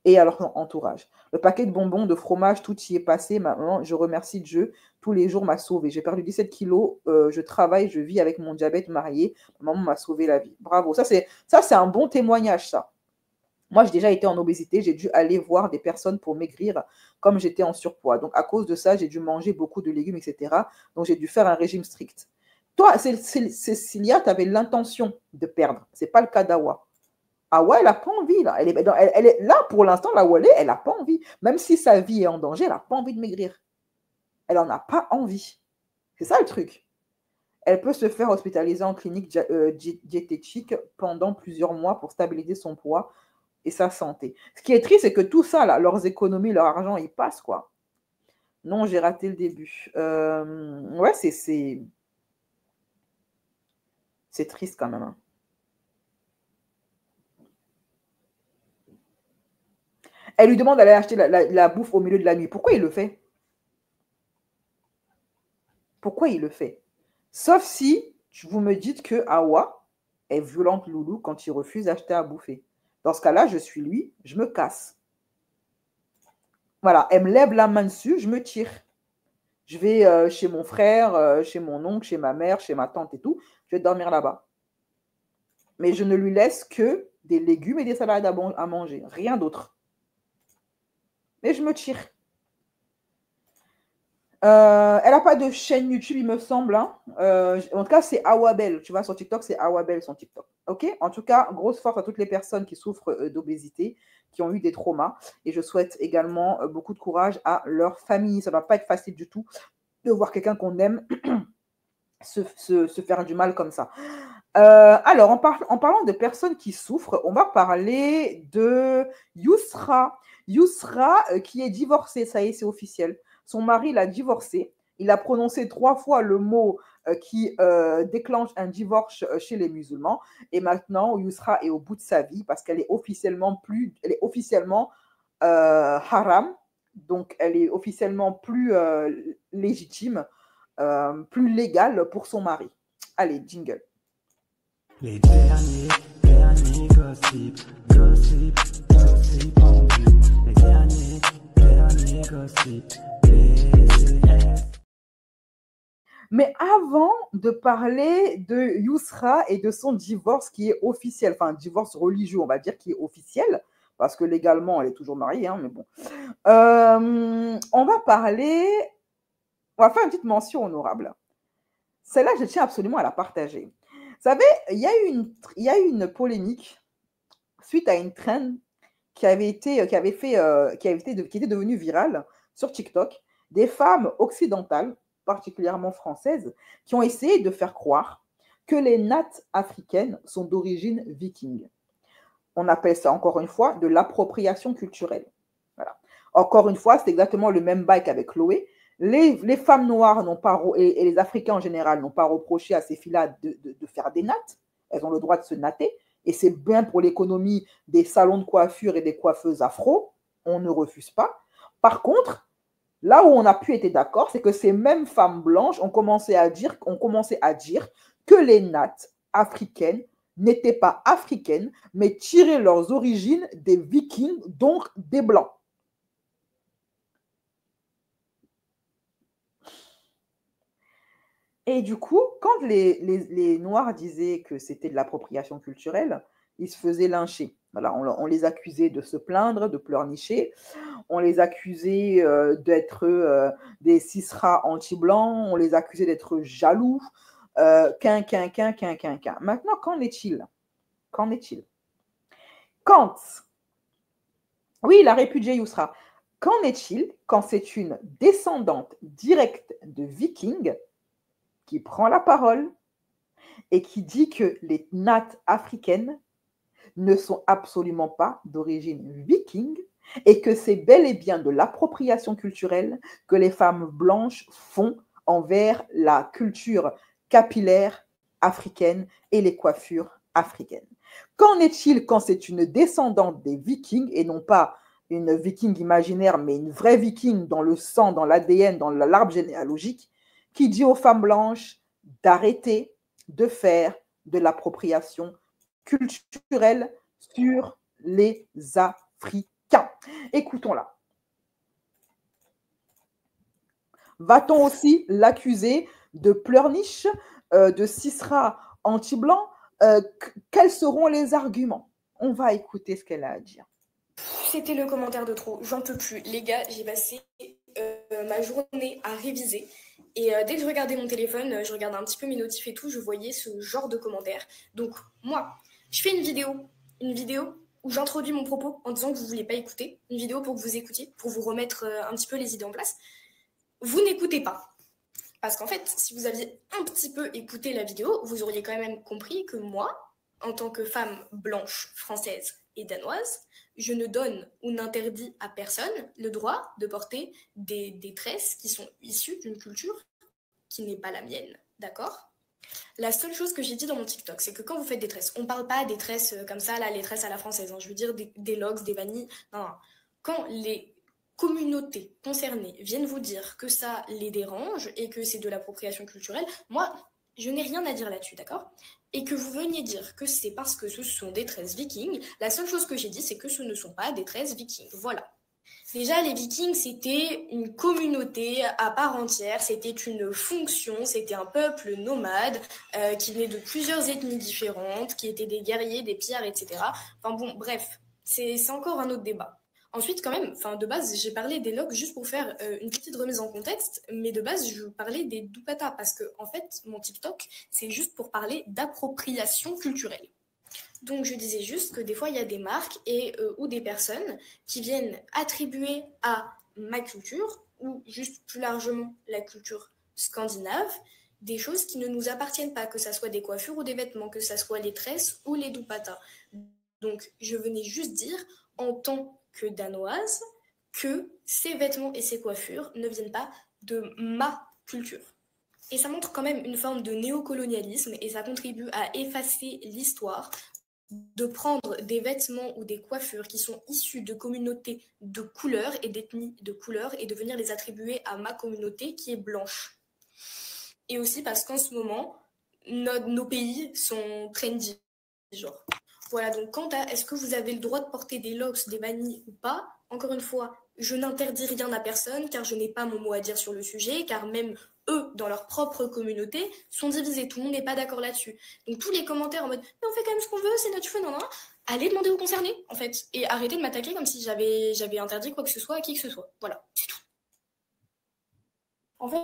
et à leur entourage. Le paquet de bonbons, de fromage, tout y est passé. Maintenant, je remercie Dieu. Tous les jours m'a sauvé. J'ai perdu 17 kilos. Je travaille, je vis avec mon diabète, marié. Maman m'a sauvé la vie. Bravo. Ça, c'est un bon témoignage, ça. Moi, j'ai déjà été en obésité. J'ai dû aller voir des personnes pour maigrir comme j'étais en surpoids. Donc, à cause de ça, j'ai dû manger beaucoup de légumes, etc. Donc, j'ai dû faire un régime strict. Toi, Cécilia, tu avais l'intention de perdre. Ce n'est pas le cas d'Awa. Awa, elle n'a pas envie. Là, elle est là pour l'instant, là où elle n'a pas envie. Même si sa vie est en danger, elle n'a pas envie de maigrir. Elle n'en a pas envie. C'est ça le truc. Elle peut se faire hospitaliser en clinique diététique pendant plusieurs mois pour stabiliser son poids et sa santé. Ce qui est triste, c'est que tout ça, là, leurs économies, leur argent, ils passent, quoi. Non, j'ai raté le début. Ouais, c'est triste quand même. Hein. Elle lui demande d'aller acheter la bouffe au milieu de la nuit. Pourquoi il le fait? Pourquoi il le fait? Sauf si vous me dites que Awa est violente loulou quand il refuse d'acheter à bouffer. Dans ce cas-là, je suis lui, je me casse. Voilà, elle me lève la main dessus, je me tire. Je vais chez mon frère, chez mon oncle, chez ma mère, chez ma tante et tout. Je vais dormir là-bas. Mais je ne lui laisse que des légumes et des salades à manger. Rien d'autre. Et je me tire. Elle n'a pas de chaîne YouTube, il me semble. Hein. En tout cas, c'est Awabel. Tu vois, sur TikTok, c'est Awabel, son TikTok. OK? En tout cas, grosse force à toutes les personnes qui souffrent d'obésité, qui ont eu des traumas. Et je souhaite également beaucoup de courage à leur famille. Ça ne va pas être facile du tout de voir quelqu'un qu'on aime se faire du mal comme ça. Alors, en parlant de personnes qui souffrent, on va parler de Yousra. Yousra qui est divorcée, ça y est, c'est officiel. Son mari l'a divorcée. Il a prononcé 3 fois le mot qui déclenche un divorce chez les musulmans. Et maintenant, Yousra est au bout de sa vie parce qu'elle est officiellement haram. Donc, elle est officiellement plus légitime, plus légale pour son mari. Allez, jingle. Les derniers gossip en vue. Les derniers gossip. Mais avant de parler de Yousra et de son divorce qui est officiel, enfin un divorce religieux, on va dire, qui est officiel, parce que légalement, elle est toujours mariée, hein, mais bon. On va faire une petite mention honorable. Celle-là, je tiens absolument à la partager. Vous savez, il y a eu une polémique suite à une trend qui était devenue virale sur TikTok, des femmes occidentales, particulièrement françaises, qui ont essayé de faire croire que les nattes africaines sont d'origine viking. On appelle ça, encore une fois, de l'appropriation culturelle. Voilà. Encore une fois, c'est exactement le même bail qu'avec Chloé. Les femmes noires et les Africains en général n'ont pas reproché à ces filles-là de faire des nattes. Elles ont le droit de se natter. Et c'est bien pour l'économie des salons de coiffure et des coiffeuses afro. On ne refuse pas. Par contre, là où on a pu être d'accord, c'est que ces mêmes femmes blanches ont commencé à dire que les nattes africaines n'étaient pas africaines, mais tiraient leurs origines des Vikings, donc des Blancs. Et du coup, quand les Noirs disaient que c'était de l'appropriation culturelle, ils se faisaient lyncher. Voilà, on les accusait de se plaindre, de pleurnicher. On les accusait d'être des cisras anti-blancs. On les accusait d'être jaloux. Maintenant, qu'en est-il? Oui, il a répudié Yousra. Qu'en est-il quand c'est une descendante directe de Vikings qui prend la parole et qui dit que les nattes africaines ne sont absolument pas d'origine viking et que c'est bel et bien de l'appropriation culturelle que les femmes blanches font envers la culture capillaire africaine et les coiffures africaines. Qu'en est-il quand c'est une descendante des vikings et non pas une viking imaginaire, mais une vraie viking dans le sang, dans l'ADN, dans l'arbre généalogique, qui dit aux femmes blanches d'arrêter de faire de l'appropriation culturelle sur les Africains. Tiens, écoutons-la. Va-t-on aussi l'accuser de pleurniche, de Sisra anti-blanc? Quels seront les arguments? On va écouter ce qu'elle a à dire. C'était le commentaire de trop. J'en peux plus. Les gars, j'ai passé ma journée à réviser. Et dès que je regardais mon téléphone, je regardais un petit peu mes notifs et tout, je voyais ce genre de commentaires. Donc, moi, je fais une vidéo où j'introduis mon propos en disant que vous ne voulez pas écouter, une vidéo pour que vous écoutiez, pour vous remettre un petit peu les idées en place. Vous n'écoutez pas. Parce qu'en fait, si vous aviez un petit peu écouté la vidéo, vous auriez quand même compris que moi, en tant que femme blanche, française et danoise, je ne donne ou n'interdis à personne le droit de porter des tresses qui sont issues d'une culture qui n'est pas la mienne, d'accord? La seule chose que j'ai dit dans mon TikTok, c'est que quand vous faites des tresses, on ne parle pas des tresses comme ça, là, les tresses à la française, hein, je veux dire des locks, des vanilles, non. Quand les communautés concernées viennent vous dire que ça les dérange et que c'est de l'appropriation culturelle, moi, je n'ai rien à dire là-dessus, d'accord? Et que vous veniez dire que c'est parce que ce sont des tresses vikings, la seule chose que j'ai dit, c'est que ce ne sont pas des tresses vikings. Voilà. Déjà, les vikings, c'était une communauté à part entière, c'était une fonction, c'était un peuple nomade qui venait de plusieurs ethnies différentes, qui étaient des guerriers, des pillards, etc. Enfin bon, bref, c'est encore un autre débat. Ensuite, quand même, de base, j'ai parlé des locks juste pour faire une petite remise en contexte, mais de base, je parlais des dupatas parce que, en fait, mon TikTok, c'est juste pour parler d'appropriation culturelle. Donc, je disais juste que des fois, il y a des marques ou des personnes qui viennent attribuer à ma culture, ou juste plus largement la culture scandinave, des choses qui ne nous appartiennent pas, que ça soit des coiffures ou des vêtements, que ça soit les tresses ou les dupatas. Donc, je venais juste dire, en tant que danoise, que ces vêtements et ces coiffures ne viennent pas de ma culture. Et ça montre quand même une forme de néocolonialisme et ça contribue à effacer l'histoire, de prendre des vêtements ou des coiffures qui sont issus de communautés de couleurs et d'ethnies de couleurs et de venir les attribuer à ma communauté qui est blanche. Et aussi parce qu'en ce moment, nos pays sont trendy, genre. Voilà, donc quant à est-ce que vous avez le droit de porter des locks, des vanilles ou pas, encore une fois, je n'interdis rien à personne car je n'ai pas mon mot à dire sur le sujet, car même eux, dans leur propre communauté, sont divisés. Tout le monde n'est pas d'accord là-dessus. Donc tous les commentaires en mode « mais on fait quand même ce qu'on veut, c'est notre cheveu, non, non », allez demander aux concernés, en fait, et arrêtez de m'attaquer comme si j'avais interdit quoi que ce soit à qui que ce soit. Voilà, c'est tout. En fait,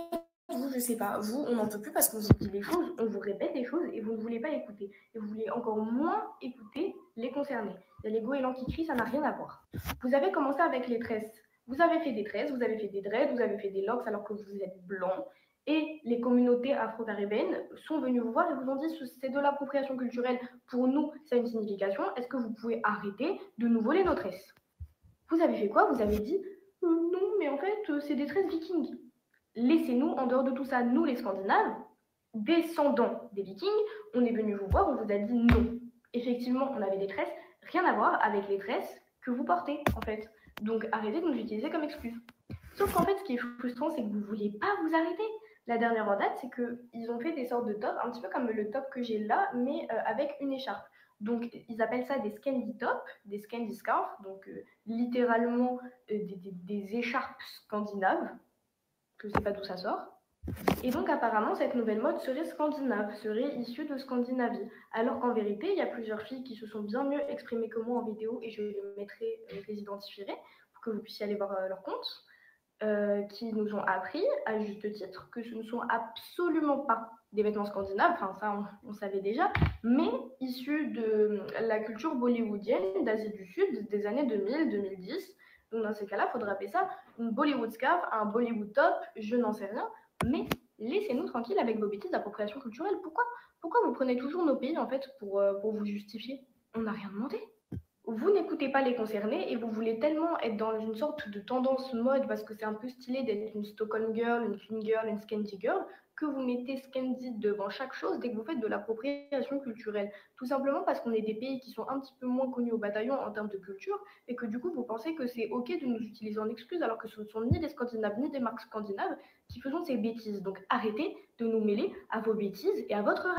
vous, je sais pas, vous, on n'en peut plus parce qu'on vous dit des choses, on vous répète des choses et vous ne voulez pas écouter. Et vous voulez encore moins écouter les concernés. Il y a les goélands qui crient, ça n'a rien à voir. Vous avez commencé avec les tresses. Vous avez fait des tresses, vous avez fait des dreads, vous avez fait des locks alors que vous êtes blanc. Et les communautés afro-caribéennes sont venues vous voir et vous ont dit c'est de l'appropriation culturelle. Pour nous, ça a une signification. Est-ce que vous pouvez arrêter de nous voler nos tresses? Vous avez fait quoi? Vous avez dit non, mais en fait, c'est des tresses vikings. Laissez-nous en dehors de tout ça, nous les Scandinaves, descendants des Vikings, on est venu vous voir, on vous a dit non. Effectivement, on avait des tresses, rien à voir avec les tresses que vous portez en fait. Donc arrêtez de nous utiliser comme excuse. Sauf qu'en fait, ce qui est frustrant, c'est que vous ne voulez pas vous arrêter. La dernière en date, c'est qu'ils ont fait des sortes de tops, un petit peu comme le top que j'ai là, mais avec une écharpe. Donc, ils appellent ça des Scandi tops, des Scandi scarves, donc littéralement des écharpes scandinaves. Je ne sais pas d'où ça sort. Et donc apparemment cette nouvelle mode serait scandinave, serait issue de Scandinavie. Alors qu'en vérité, il y a plusieurs filles qui se sont bien mieux exprimées que moi en vidéo et je les mettrai, je les identifierai pour que vous puissiez aller voir leur compte, qui nous ont appris à juste titre que ce ne sont absolument pas des vêtements scandinaves, enfin ça on savait déjà, mais issus de la culture bollywoodienne d'Asie du Sud des années 2000-2010. Donc dans ces cas-là, il faudrait appeler ça une Bollywood scarf, un Bollywood top, je n'en sais rien. Mais laissez-nous tranquilles avec vos bêtises d'appropriation culturelle. Pourquoi vous prenez toujours nos pays en fait pour vous justifier? On n'a rien demandé. Vous n'écoutez pas les concernés et vous voulez tellement être dans une sorte de tendance mode parce que c'est un peu stylé d'être une Stockholm girl, une clean girl, une Scandi girl, que vous mettez Scandi devant chaque chose dès que vous faites de l'appropriation culturelle. Tout simplement parce qu'on est des pays qui sont un petit peu moins connus au bataillon en termes de culture et que du coup vous pensez que c'est ok de nous utiliser en excuse alors que ce ne sont ni des Scandinaves ni des marques scandinaves qui faisons ces bêtises. Donc arrêtez de nous mêler à vos bêtises et à votre...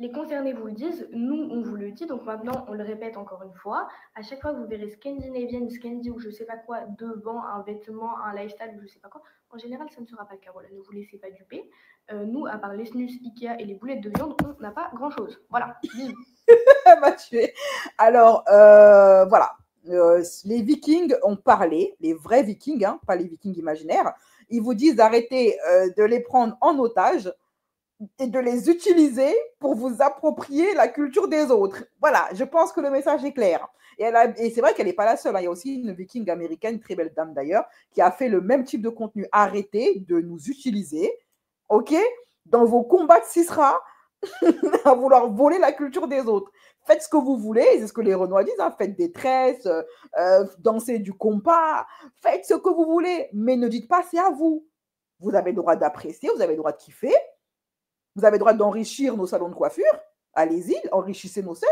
Les concernés vous le disent, nous on vous le dit, donc maintenant on le répète encore une fois. À chaque fois que vous verrez Scandinavian, Scandi ou je sais pas quoi devant un vêtement, un lifestyle ou je sais pas quoi, en général ça ne sera pas le cas, voilà, ne vous laissez pas duper. Nous, à part les snus, Ikea et les boulettes de viande, on n'a pas grand chose. Voilà, bisous. Elle m'a tué. Alors, voilà. Les Vikings ont parlé, les vrais Vikings, hein, pas les Vikings imaginaires. Ils vous disent d'arrêter de les prendre en otage et de les utiliser pour vous approprier la culture des autres. Voilà, je pense que le message est clair. Et c'est vrai qu'elle n'est pas la seule. Hein. Il y a aussi une Viking américaine, très belle dame d'ailleurs, qui a fait le même type de contenu. Arrêtez de nous utiliser, ok, dans vos combats de Sisra, à vouloir voler la culture des autres. Faites ce que vous voulez, c'est ce que les Renois disent, hein, faites des tresses, dansez du compas, faites ce que vous voulez, mais ne dites pas c'est à vous. Vous avez le droit d'apprécier, vous avez le droit de kiffer, vous avez le droit d'enrichir nos salons de coiffure, allez-y, enrichissez nos sœurs,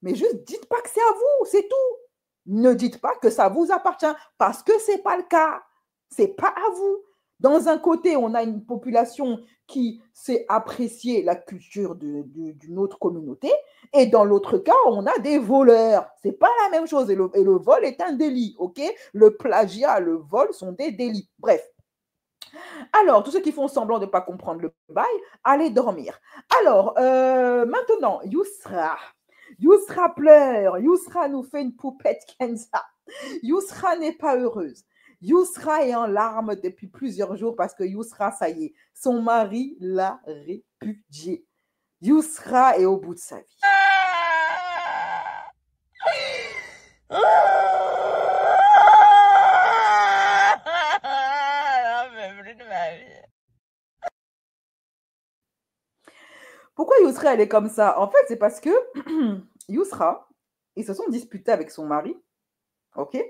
mais juste dites pas que c'est à vous, c'est tout. Ne dites pas que ça vous appartient, parce que c'est pas le cas, c'est pas à vous. Dans un côté, on a une population qui sait apprécier la culture d'une autre communauté, et dans l'autre cas, on a des voleurs. C'est pas la même chose, et le vol est un délit, ok? Le plagiat, le vol sont des délits. Bref. Alors, tous ceux qui font semblant de ne pas comprendre le bail, allez dormir. Alors, maintenant, Yousra. Yousra pleure. Yousra nous fait une poupette Kenza. Yousra n'est pas heureuse. Yousra est en larmes depuis plusieurs jours parce que Yousra, ça y est, son mari l'a répudiée. Yousra est au bout de sa vie. Pourquoi Yousra, elle est comme ça? En fait, c'est parce que Yousra, ils se sont disputés avec son mari, ok?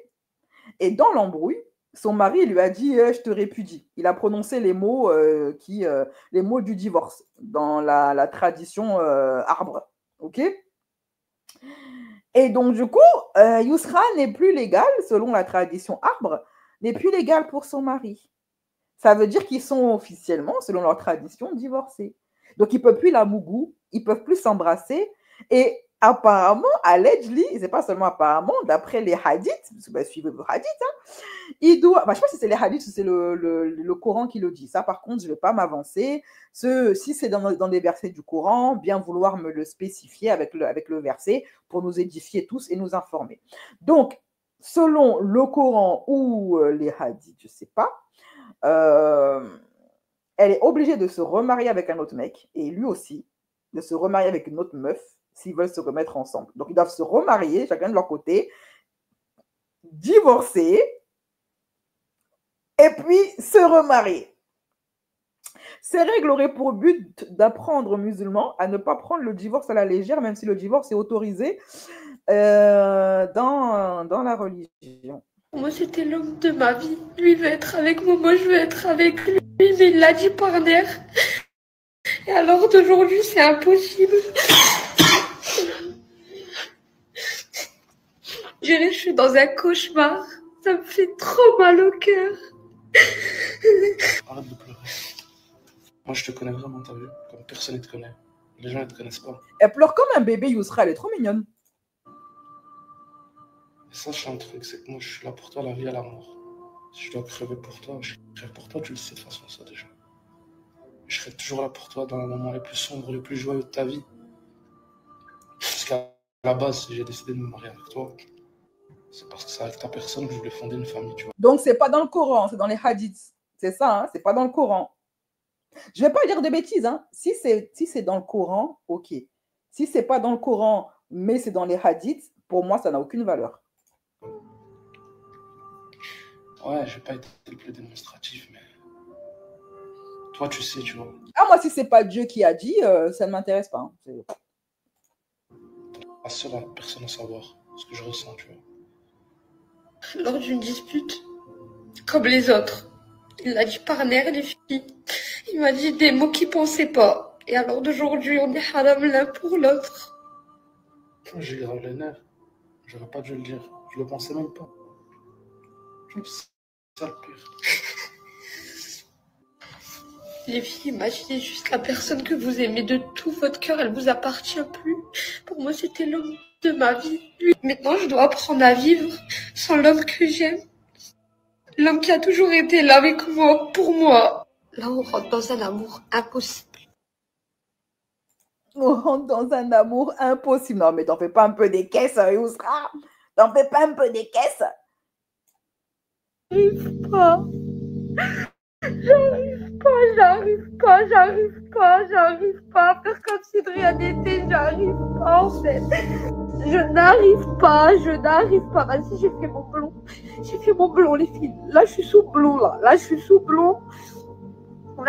Et dans l'embrouille, son mari lui a dit je te répudie. Il a prononcé les mots, les mots du divorce dans la tradition arbre, ok? Et donc, du coup, Yousra n'est plus légal, selon la tradition arbre, n'est plus légal pour son mari. Ça veut dire qu'ils sont officiellement, selon leur tradition, divorcés. Donc, ils ne peuvent plus la mougou, ils ne peuvent plus s'embrasser. Et apparemment, allegedly, et ce n'est pas seulement apparemment, d'après les hadiths, parce que suivez vos hadiths, hein, il doit, je ne sais pas si c'est les hadiths ou c'est le Coran qui le dit. Ça, par contre, je ne vais pas m'avancer. Si c'est dans des versets du Coran, bien vouloir me le spécifier avec le verset pour nous édifier tous et nous informer. Donc, selon le Coran ou les hadiths, je ne sais pas, elle est obligée de se remarier avec un autre mec, et lui aussi, de se remarier avec une autre meuf, s'ils veulent se remettre ensemble. Donc, ils doivent se remarier, chacun de leur côté, divorcer, et puis se remarier. Ces règles auraient pour but d'apprendre aux musulmans à ne pas prendre le divorce à la légère, même si le divorce est autorisé dans la religion. Moi, c'était l'homme de ma vie. Lui veut être avec moi, moi je veux être avec lui. Mais il l'a dit par nerf. Et alors d'aujourd'hui, c'est impossible. Je suis dans un cauchemar. Ça me fait trop mal au cœur. Arrête de pleurer. Moi, je te connais vraiment, t'as vu? Comme personne ne te connaît. Les gens ne te connaissent pas. Elle pleure comme un bébé, Yousra. Elle est trop mignonne. Et sache un truc, c'est que moi, je suis là pour toi, la vie à la mort. Si je dois crever pour toi, je crève pour toi, tu le sais de toute façon, ça déjà. Je serai toujours là pour toi dans les moments les plus sombres, les plus joyeux de ta vie. Parce qu'à la base, si j'ai décidé de me marier avec toi, c'est parce que c'est avec ta personne que je voulais fonder une famille, tu vois. Donc, c'est pas dans le Coran, c'est dans les hadiths. C'est ça, hein, c'est pas dans le Coran. Je vais pas dire de bêtises, hein. Si c'est dans le Coran, ok. Si c'est pas dans le Coran, mais c'est dans les hadiths, pour moi, ça n'a aucune valeur. Ouais, je vais pas être le plus démonstratif, mais toi, tu sais, tu vois. Ah, moi, si c'est pas Dieu qui a dit, ça ne m'intéresse pas. Hein. La seule personne à savoir ce que je ressens, tu vois. Lors d'une dispute, comme les autres, il l'a dit par nerf, les filles. Il m'a dit des mots qu'il pensait pas. Et alors d'aujourd'hui, on est haram l'un pour l'autre. J'ai grave les nerfs. J'aurais pas dû le dire. Je le pensais même pas. C'est ça le pire. Les filles, imaginez juste la personne que vous aimez de tout votre cœur, elle vous appartient plus. Pour moi, c'était l'homme de ma vie. Maintenant, je dois apprendre à vivre sans l'homme que j'aime. L'homme qui a toujours été là avec moi, pour moi. Là, on rentre dans un amour impossible. On rentre dans un amour impossible. Non, mais t'en fais pas un peu des caisses, Yousra. T'en fais pas un peu des caisses. J'arrive pas. J'arrive pas à faire comme si de rien n'était. J'arrive pas, en fait. Je n'arrive pas. Vas-y, j'ai fait mon blond. Les filles. Là, je suis sous blond, là. Je suis sous blond. Je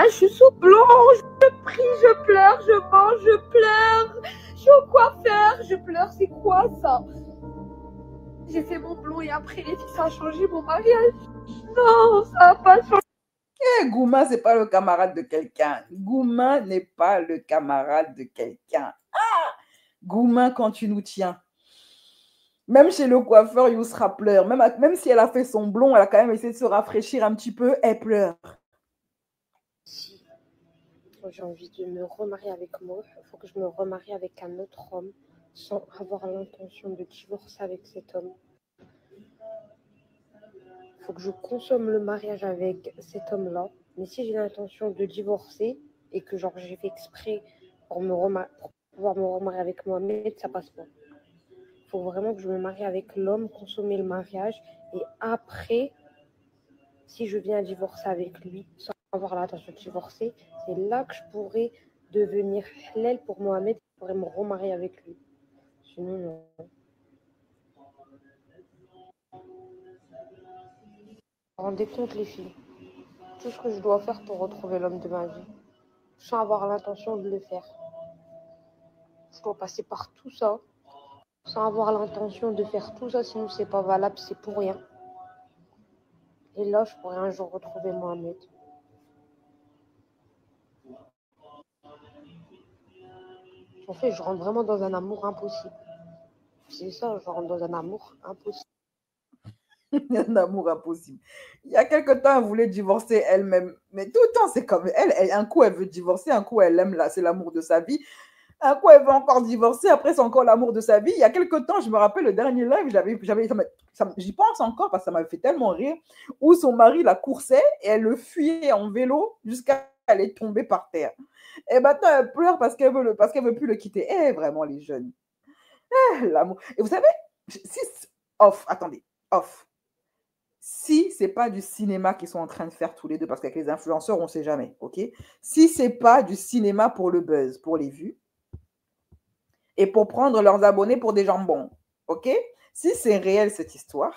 prie, je pleure, je mange, je pleure. Je suis au coiffeur, je pleure. C'est quoi, ça? J'ai fait mon blond et après, les filles, ça a changé mon mariage. Non, ça n'a pas changé. Gouma, c'est pas le camarade de quelqu'un. Gouma n'est pas le camarade de quelqu'un. Ah! Gouma, quand tu nous tiens. Même chez le coiffeur, Yousra pleure. Même si elle a fait son blond, elle a quand même essayé de se rafraîchir un petit peu, elle pleure. Si j'ai envie de me remarier avec moi, il faut que je me remarie avec un autre homme sans avoir l'intention de divorcer avec cet homme. Il faut que je consomme le mariage avec cet homme-là. Mais si j'ai l'intention de divorcer et que genre j'ai fait exprès pour pouvoir me remarier avec Mohamed, ça passe pas. Il faut vraiment que je me marie avec l'homme, consommer le mariage. Et après, si je viens divorcer avec lui sans avoir l'intention de divorcer, c'est là que je pourrais devenir halal pour Mohamed. Je pourrais me remarier avec lui. Sinon, non. Vous vous rendez compte, les filles, tout ce que je dois faire pour retrouver l'homme de ma vie, sans avoir l'intention de le faire. Je dois passer par tout ça, sans avoir l'intention de faire tout ça, sinon c'est pas valable, c'est pour rien. Et là, je pourrais un jour retrouver Mohamed. En fait, je rentre vraiment dans un amour impossible. C'est ça, je rentre dans un amour impossible. Un amour impossible. Il y a quelque temps, elle voulait divorcer elle-même. Mais tout le temps, c'est comme elle. Un coup, elle veut divorcer, un coup, elle aime là, c'est l'amour de sa vie. Un coup, elle veut encore divorcer, après, c'est encore l'amour de sa vie. Il y a quelque temps, je me rappelle, le dernier live, j'y pense encore parce que ça m'avait fait tellement rire, où son mari la coursait et elle le fuyait en vélo jusqu'à aller tomber par terre. Et maintenant, elle pleure parce qu'elle veut plus le quitter. Eh, vraiment, les jeunes. L'amour. Et vous savez, attendez. Si c'est pas du cinéma qu'ils sont en train de faire tous les deux, parce qu'avec les influenceurs, on ne sait jamais, ok? Si c'est pas du cinéma pour le buzz, pour les vues, et pour prendre leurs abonnés pour des jambons, ok? Si c'est réel cette histoire,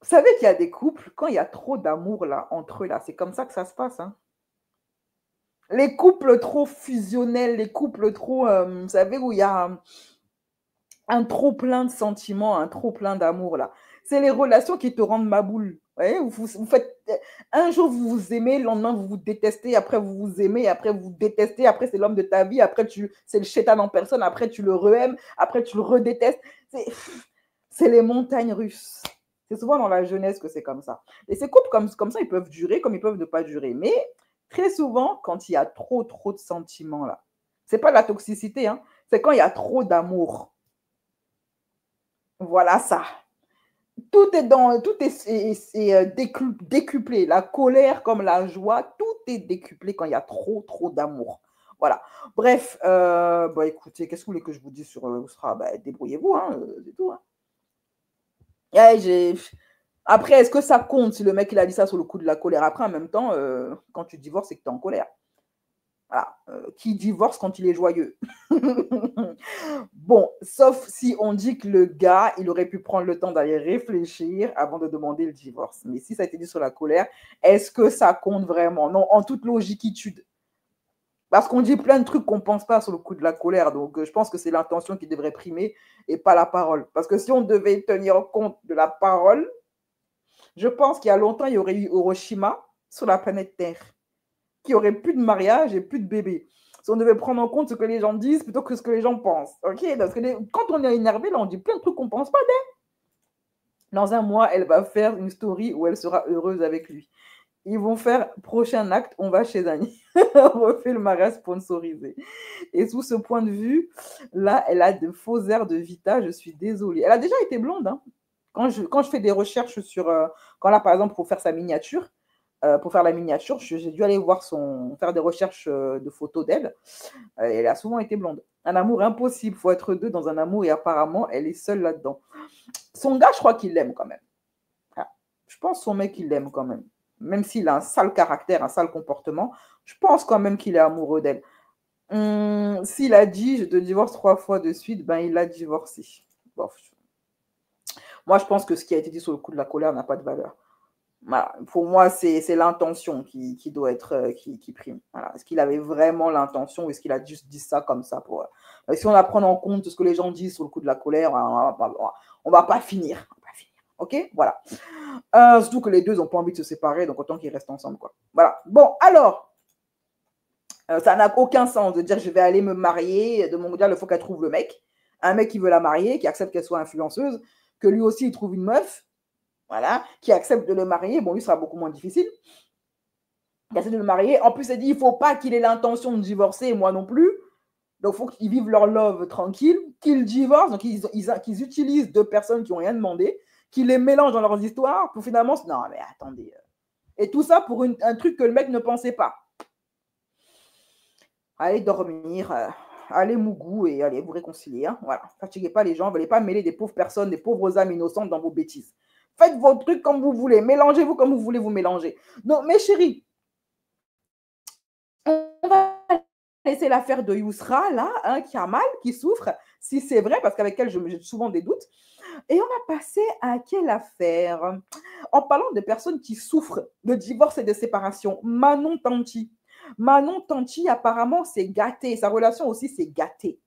vous savez qu'il y a des couples, quand il y a trop d'amour là entre eux, là, c'est comme ça que ça se passe, hein? Les couples trop fusionnels, les couples trop, vous savez, où il y a un trop plein de sentiments, un trop plein d'amour là. C'est les relations qui te rendent ma boule. Vous faites, un jour vous vous aimez, le lendemain vous vous détestez, après vous vous aimez, après vous vous détestez, après c'est l'homme de ta vie, après c'est le chétan en personne, après tu le re-aimes, après tu le redétestes. C'est les montagnes russes. C'est souvent dans la jeunesse que c'est comme ça. Et ces couples comme ça, ils peuvent durer comme ils peuvent ne pas durer. Mais très souvent, quand il y a trop de sentiments là, c'est pas de la toxicité, hein, c'est quand il y a trop d'amour. Voilà ça. Tout est décuplé. La colère comme la joie, tout est décuplé quand il y a trop d'amour. Voilà. Bref, écoutez, qu'est-ce que vous voulez que je vous dise sur Yousra? Débrouillez-vous, hein, c'est tout. Hein. Après, est-ce que ça compte si le mec il a dit ça sur le coup de la colère? Après, en même temps, quand tu divorces, c'est que tu es en colère. Voilà. Qui divorce quand il est joyeux? Bon, sauf si on dit que le gars, il aurait pu prendre le temps d'aller réfléchir avant de demander le divorce. Mais si ça a été dit sur la colère, est-ce que ça compte vraiment? Non, en toute logiquitude. Parce qu'on dit plein de trucs qu'on ne pense pas sur le coup de la colère. Donc, je pense que c'est l'intention qui devrait primer et pas la parole. Parce que si on devait tenir compte de la parole, je pense qu'il y a longtemps, il y aurait eu Hiroshima sur la planète Terre, qui aurait plus de mariage et plus de bébés. Si on devait prendre en compte ce que les gens disent plutôt que ce que les gens pensent. Ok? Parce que quand on est énervé, là, on dit plein de trucs qu'on ne pense pas d'elle. Dans un mois, elle va faire une story où elle sera heureuse avec lui. Ils vont faire prochain acte, on va chez Annie. On refait le mariage sponsorisé. Et sous ce point de vue, là, elle a de faux airs de Vita, je suis désolée. Elle a déjà été blonde. Hein. Quand je fais des recherches sur... quand là, par exemple, pour faire sa miniature, pour faire la miniature, j'ai dû aller faire des recherches de photos d'elle. Elle a souvent été blonde. Un amour impossible, il faut être deux dans un amour et apparemment, elle est seule là-dedans. Son gars, je crois qu'il l'aime quand même. Ah, je pense son mec, il l'aime quand même. Même s'il a un sale caractère, un sale comportement, je pense quand même qu'il est amoureux d'elle. S'il a dit, je te divorce 3 fois de suite, ben il l'a divorcé. Bon. Moi, je pense que ce qui a été dit sur le coup de la colère n'a pas de valeur. Voilà. Pour moi, c'est l'intention qui doit être qui prime. Voilà. Est-ce qu'il avait vraiment l'intention ou est-ce qu'il a juste dit ça comme ça pour... Si on va prendre en compte ce que les gens disent sur le coup de la colère, on va pas finir. Ok, voilà. Surtout que les deux n'ont pas envie de se séparer, donc autant qu'ils restent ensemble, quoi. Voilà. Bon, alors, ça n'a aucun sens de dire je vais aller me marier, de mon dire il faut qu'elle trouve le mec, un mec qui veut la marier, qui accepte qu'elle soit influenceuse, que lui aussi il trouve une meuf, voilà, qui accepte de le marier. Bon, lui sera beaucoup moins difficile. Qui accepte de le marier. En plus, elle dit il ne faut pas qu'il ait l'intention de divorcer, moi non plus. Donc, il faut qu'ils vivent leur love tranquille, qu'ils divorcent, donc qu'ils utilisent 2 personnes qui n'ont rien demandé, qui les mélangent dans leurs histoires pour finalement... Non, mais attendez. Et tout ça pour un truc que le mec ne pensait pas. Allez dormir, allez mougou et allez vous réconcilier. Hein. Voilà. Fatiguez pas les gens, ne voulez pas mêler des pauvres personnes, des pauvres âmes innocentes dans vos bêtises. Faites vos trucs comme vous voulez, mélangez-vous comme vous voulez vous mélanger. Donc, mes chéris, on va laisser l'affaire de Yousra, là, hein, qui a mal, qui souffre, si c'est vrai, parce qu'avec elle, j'ai souvent des doutes. Et on va passer à quelle affaire? En parlant de personnes qui souffrent de divorce et de séparation, Manon Tanti. Manon Tanti, apparemment, c'est gâté. Sa relation aussi, c'est gâté.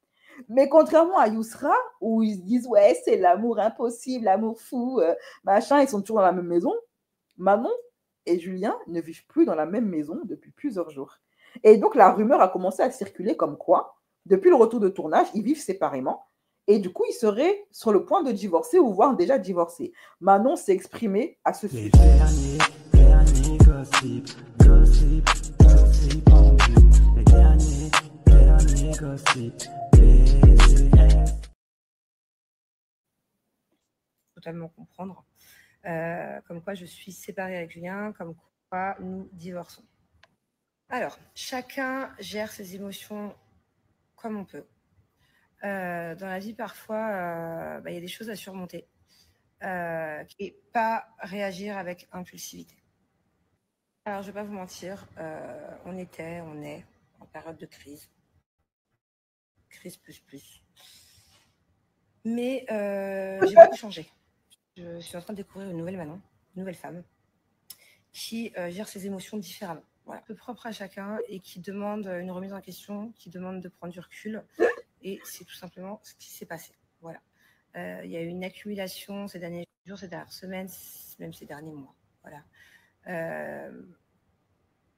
Mais contrairement à Yousra, où ils se disent, ouais, c'est l'amour impossible, l'amour fou, machin, ils sont toujours dans la même maison, Manon et Julien ne vivent plus dans la même maison depuis plusieurs jours. Et donc, la rumeur a commencé à circuler comme quoi, depuis le retour de tournage, ils vivent séparément. Et du coup, ils seraient sur le point de divorcer ou voire déjà divorcer. Manon s'est exprimée à ce sujet. Les derniers gossip, les derniers gossip, totalement comprendre. Comme quoi je suis séparée avec Julien, comme quoi nous divorçons. Alors, chacun gère ses émotions comme on peut. Dans la vie, parfois, y a des choses à surmonter et pas réagir avec impulsivité. Alors, je ne vais pas vous mentir, on est en période de crise. Crise plus. Mais j'ai beaucoup changé. Je suis en train de découvrir une nouvelle Manon, une nouvelle femme, qui gère ses émotions différemment. Voilà, peu propre à chacun et qui demande une remise en question, qui demande de prendre du recul. Et c'est tout simplement ce qui s'est passé. Voilà. Il y a eu une accumulation ces derniers jours, ces dernières semaines, même ces derniers mois. Voilà.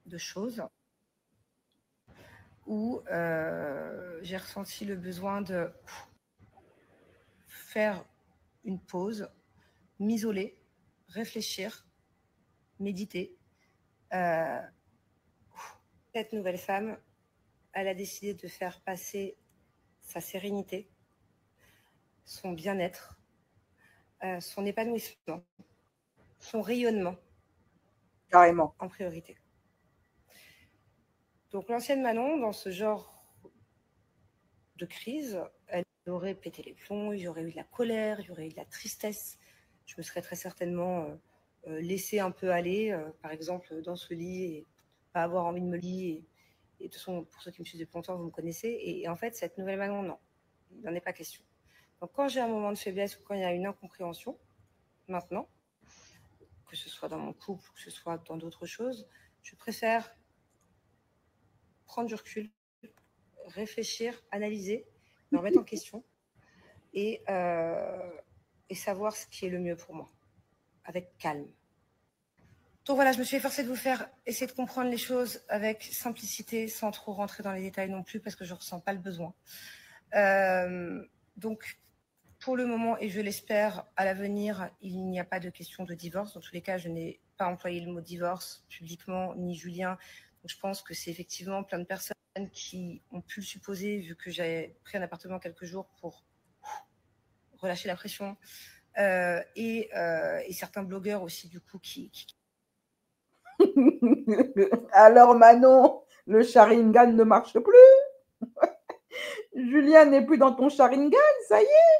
De choses où j'ai ressenti le besoin de faire une pause, m'isoler, réfléchir, méditer. Cette nouvelle femme, elle a décidé de faire passer sa sérénité, son bien-être, son épanouissement, son rayonnement. Carrément. En priorité. Donc l'ancienne Manon, dans ce genre de crise, elle aurait pété les plombs, il y aurait eu de la colère, il y aurait eu de la tristesse. Je me serais très certainement laissée un peu aller, par exemple, dans ce lit et pas avoir envie de me lier. Et de toute façon, pour ceux qui me suivent depuis longtemps, vous me connaissez. Et en fait, cette nouvelle Manon, non, il n'en est pas question. Donc quand j'ai un moment de faiblesse ou quand il y a une incompréhension, maintenant, que ce soit dans mon couple, que ce soit dans d'autres choses, je préfère prendre du recul, réfléchir, analyser, me remettre en question et savoir ce qui est le mieux pour moi, avec calme. Donc voilà, je me suis efforcée de vous faire essayer de comprendre les choses avec simplicité, sans trop rentrer dans les détails non plus, parce que je ne ressens pas le besoin. Donc, pour le moment, et je l'espère, à l'avenir, il n'y a pas de question de divorce. Dans tous les cas, je n'ai pas employer le mot divorce publiquement, ni Julien. Donc, je pense que c'est effectivement plein de personnes qui ont pu le supposer, vu que j'avais pris un appartement quelques jours pour relâcher la pression. Et certains blogueurs aussi, du coup, Alors, Manon, le Sharingan ne marche plus. Julien n'est plus dans ton Sharingan, ça y est.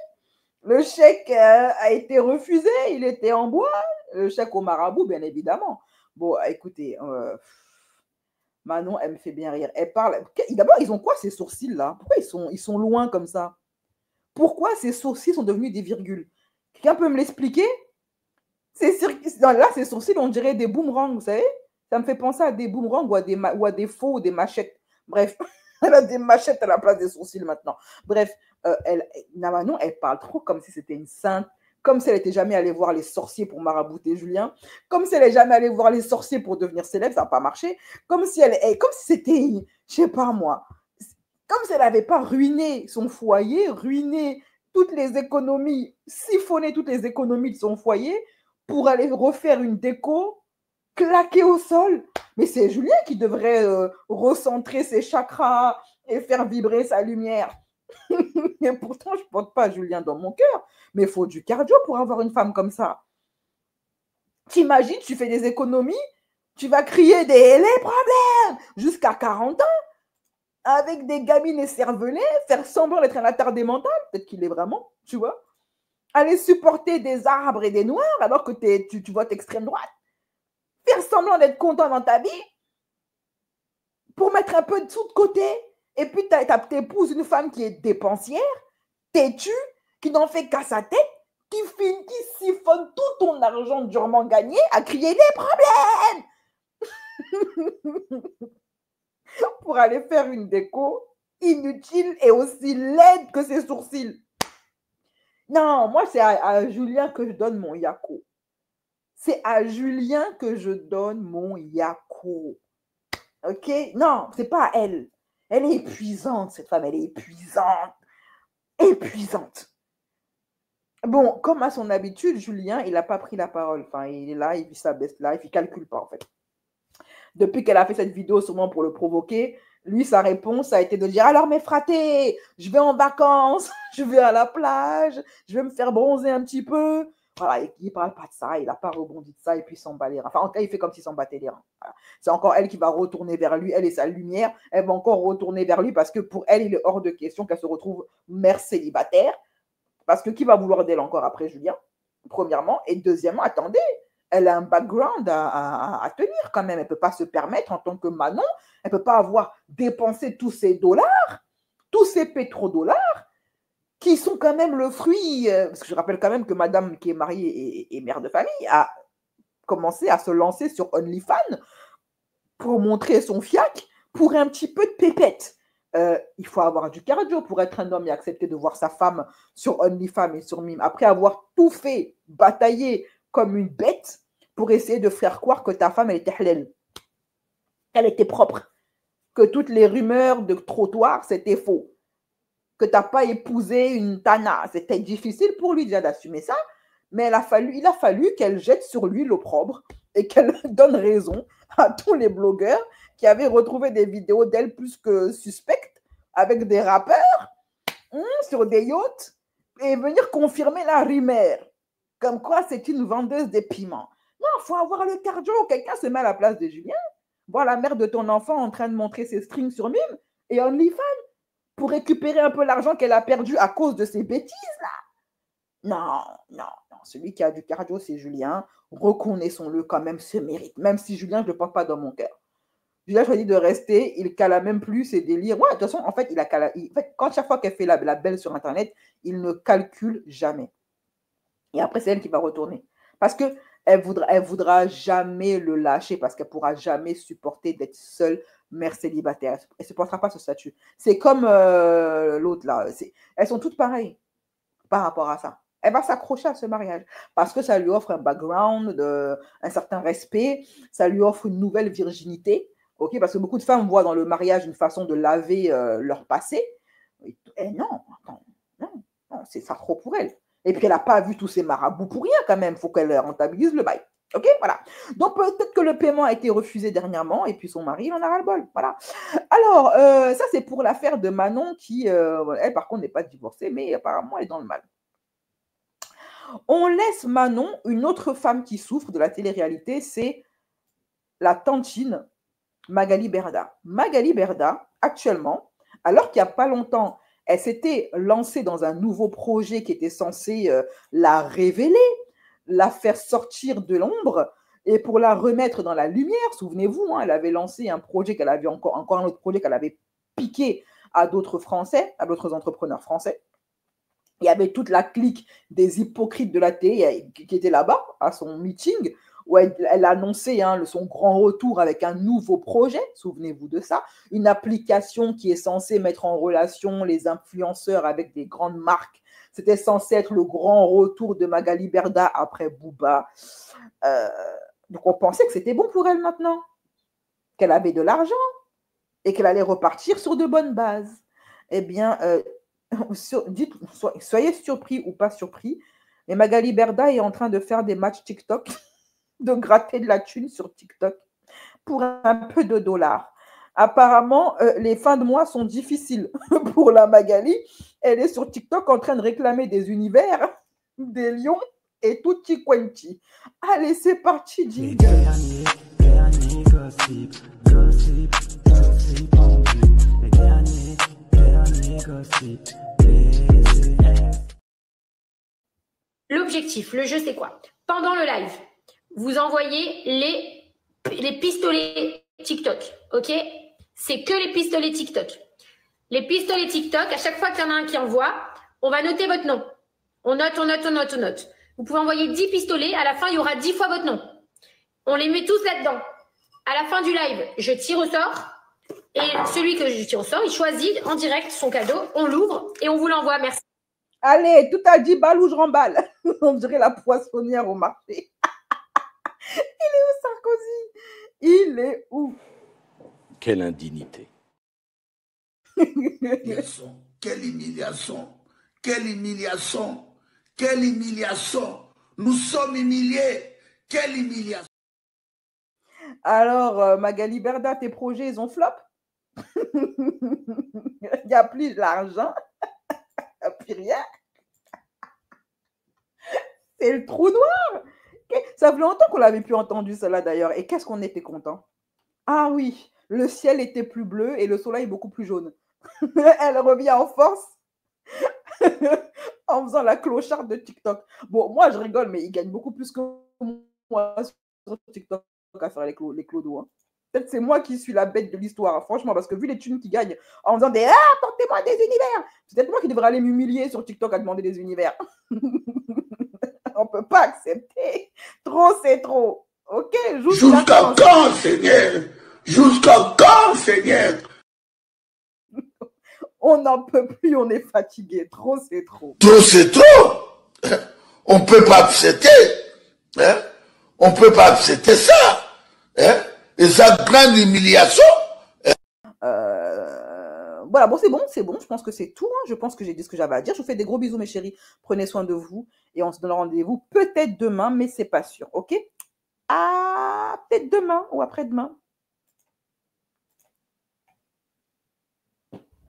Le chèque a été refusé, il était en bois. Le chèque au marabout, bien évidemment. Bon, écoutez, Manon, elle me fait bien rire. Elle parle. D'abord, ils ont quoi ces sourcils-là? Pourquoi ils sont loin comme ça? Pourquoi ces sourcils sont devenus des virgules? Quelqu'un peut me l'expliquer? Là, ces sourcils, on dirait des boomerangs, vous savez? Ça me fait penser à des boomerangs ou à des faux ou des machettes. Bref, elle a des machettes à la place des sourcils maintenant. Bref, Manon, elle parle trop comme si c'était une sainte, comme si elle n'était jamais allée voir les sorciers pour marabouter Julien, comme si elle n'était jamais allée voir les sorciers pour devenir célèbre, ça n'a pas marché, comme si c'était, je sais pas moi, comme si elle n'avait pas ruiné son foyer, ruiné toutes les économies, siphonné toutes les économies de son foyer pour aller refaire une déco claquée au sol. Mais c'est Julien qui devrait recentrer ses chakras et faire vibrer sa lumière. Et pourtant, je ne porte pas Julien dans mon cœur, mais il faut du cardio pour avoir une femme comme ça. T'imagines, tu fais des économies, tu vas crier les problèmes jusqu'à 40 ans avec des gamines écervelées, faire semblant d'être un attardé mental, peut-être qu'il est vraiment, tu vois. Aller supporter des arbres et des noirs alors que tu votes extrême droite. Faire semblant d'être content dans ta vie pour mettre un peu de sous de côté. Et puis, t'épouses une femme qui est dépensière, têtue, qui n'en fait qu'à sa tête, qui siphonne tout ton argent durement gagné à crier les problèmes pour aller faire une déco inutile et aussi laide que ses sourcils. Non, moi, c'est à Julien que je donne mon yako. C'est à Julien que je donne mon yako. OK? Non, c'est pas à elle. Elle est épuisante, cette femme. Elle est épuisante. Épuisante. Bon, comme à son habitude, Julien, il n'a pas pris la parole. Enfin, il est là, il vit sa best life, il ne calcule pas, en fait. Depuis qu'elle a fait cette vidéo, sûrement pour le provoquer, lui, sa réponse a été de dire « Alors, mes fratés, je vais en vacances, je vais à la plage, je vais me faire bronzer un petit peu. » Voilà, il ne parle pas de ça, il n'a pas rebondi de ça, et puis il s'en bat les reins. Enfin, en tout cas, il fait comme s'il s'en battait les reins. Voilà. C'est encore elle qui va retourner vers lui, elle et sa lumière, elle va encore retourner vers lui parce que pour elle, il est hors de question qu'elle se retrouve mère célibataire. Parce que qui va vouloir d'elle encore après Julien, premièrement. Et deuxièmement, attendez, elle a un background à tenir quand même. Elle ne peut pas se permettre en tant que Manon, elle ne peut pas avoir dépensé tous ces dollars, tous ces pétrodollars, qui sont quand même le fruit, parce que je rappelle quand même que madame qui est mariée et mère de famille a commencé à se lancer sur OnlyFans pour montrer son fiac pour un petit peu de pépette. Il faut avoir du cardio pour être un homme et accepter de voir sa femme sur OnlyFans et sur Mime. Après avoir tout fait, bataillé comme une bête pour essayer de faire croire que ta femme, elle était halal. Elle était propre. Que toutes les rumeurs de trottoir, c'était faux. Que tu n'as pas épousé une Tana. C'était difficile pour lui déjà d'assumer ça, mais il a fallu qu'elle jette sur lui l'opprobre et qu'elle donne raison à tous les blogueurs qui avaient retrouvé des vidéos d'elle plus que suspectes avec des rappeurs sur des yachts et venir confirmer la rumeur. Comme quoi, c'est une vendeuse de piments. Non, il faut avoir le cardio. Quelqu'un se met à la place de Julien, voir la mère de ton enfant en train de montrer ses strings sur Mime et OnlyFans pour récupérer un peu l'argent qu'elle a perdu à cause de ces bêtises-là. Non. Celui qui a du cardio, c'est Julien. Reconnaissons-le quand même, ce mérite. Même si Julien, je ne le porte pas dans mon cœur. Julien choisit de rester, il cala même plus ses délires. Ouais, de toute façon, en fait, quand chaque fois qu'elle fait la belle sur Internet, il ne calcule jamais. Et après, c'est elle qui va retourner. Parce qu'elle voudra jamais le lâcher, parce qu'elle ne pourra jamais supporter d'être seule mère célibataire. Elle ne supportera pas ce statut. C'est comme l'autre là. Elles sont toutes pareilles par rapport à ça. Elle va s'accrocher à ce mariage parce que ça lui offre un background, un certain respect, ça lui offre une nouvelle virginité. Okay, parce que beaucoup de femmes voient dans le mariage une façon de laver leur passé. Et non, c'est ça trop pour elle. Et puis elle n'a pas vu tous ces marabouts pour rien quand même. Il faut qu'elle rentabilise le bail. Ok, voilà. Donc, peut-être que le paiement a été refusé dernièrement et puis son mari, il en a ras-le-bol. Voilà. Alors, ça, c'est pour l'affaire de Manon qui, elle, par contre, n'est pas divorcée, mais apparemment, elle est dans le mal. On laisse Manon, une autre femme qui souffre de la télé-réalité, c'est la tantine Magali Berda. Magali Berda, actuellement, alors qu'il n'y a pas longtemps, elle s'était lancée dans un nouveau projet qui était censé la révéler, la faire sortir de l'ombre et pour la remettre dans la lumière. Souvenez-vous, hein, elle avait lancé un projet qu'elle avait encore un autre projet qu'elle avait piqué à d'autres Français, à d'autres entrepreneurs français. Il y avait toute la clique des hypocrites de la télé qui était là-bas à son meeting où elle annonçait son grand retour avec un nouveau projet, souvenez-vous de ça, une application qui est censée mettre en relation les influenceurs avec des grandes marques. C'était censé être le grand retour de Magali Berda après Booba. Donc on pensait que c'était bon pour elle maintenant, qu'elle avait de l'argent et qu'elle allait repartir sur de bonnes bases. Eh bien, soyez surpris ou pas surpris, mais Magali Berda est en train de faire des matchs TikTok, de gratter de la thune sur TikTok pour un peu de dollars. Apparemment, les fins de mois sont difficiles pour la Magali. Elle est sur TikTok en train de réclamer des univers, des lions et tutti quanti. Allez, c'est parti, jingle. L'objectif, le jeu, c'est quoi? Pendant le live, vous envoyez les pistolets TikTok, ok? C'est que les pistolets TikTok. Les pistolets TikTok, à chaque fois qu'il y en a un qui envoie, on va noter votre nom. On note. Vous pouvez envoyer 10 pistolets, à la fin, il y aura 10 fois votre nom. On les met tous là-dedans. À la fin du live, je tire au sort. Et celui que je tire au sort, il choisit en direct son cadeau, on l'ouvre et on vous l'envoie. Merci. Allez, tout à 10 balles ou je remballe. On dirait la poissonnière au marché. Il est où, Sarkozy? Il est où? Quelle indignité. Quelle humiliation. Quelle humiliation. Quelle humiliation. Nous sommes humiliés. Quelle humiliation. Alors, Magali Berda, tes projets, ils ont flop? Il n'y a plus l'argent. Il n'y a plus rien. C'est le trou noir. Ça fait longtemps qu'on l'avait plus entendu, cela d'ailleurs. Et qu'est-ce qu'on était content. Ah oui, le ciel était plus bleu et le soleil beaucoup plus jaune. Elle revient en force en faisant la clocharde de TikTok. Bon, moi, je rigole, mais il gagne beaucoup plus que moi sur TikTok à faire les clodos. Hein. Peut-être c'est moi qui suis la bête de l'histoire, hein, franchement, parce que vu les thunes qui gagnent en faisant des « Ah, apportez-moi des univers !» C'est peut-être moi qui devrais aller m'humilier sur TikTok à demander des univers. On ne peut pas accepter. Trop, c'est trop. Ok, jusqu'à quand, Seigneur? Jusqu'à quand, Seigneur? On n'en peut plus, on est fatigué. Trop, c'est trop. Trop, c'est trop. On ne peut pas accepter. Hein? On ne peut pas accepter ça. Hein? Et ça, grande humiliation. Voilà, bon, c'est bon. Je pense que c'est tout. Hein. Je pense que j'ai dit ce que j'avais à dire. Je vous fais des gros bisous, mes chéris. Prenez soin de vous. Et on se donne rendez-vous peut-être demain, mais c'est pas sûr. Ok? Ah, peut-être demain ou après-demain.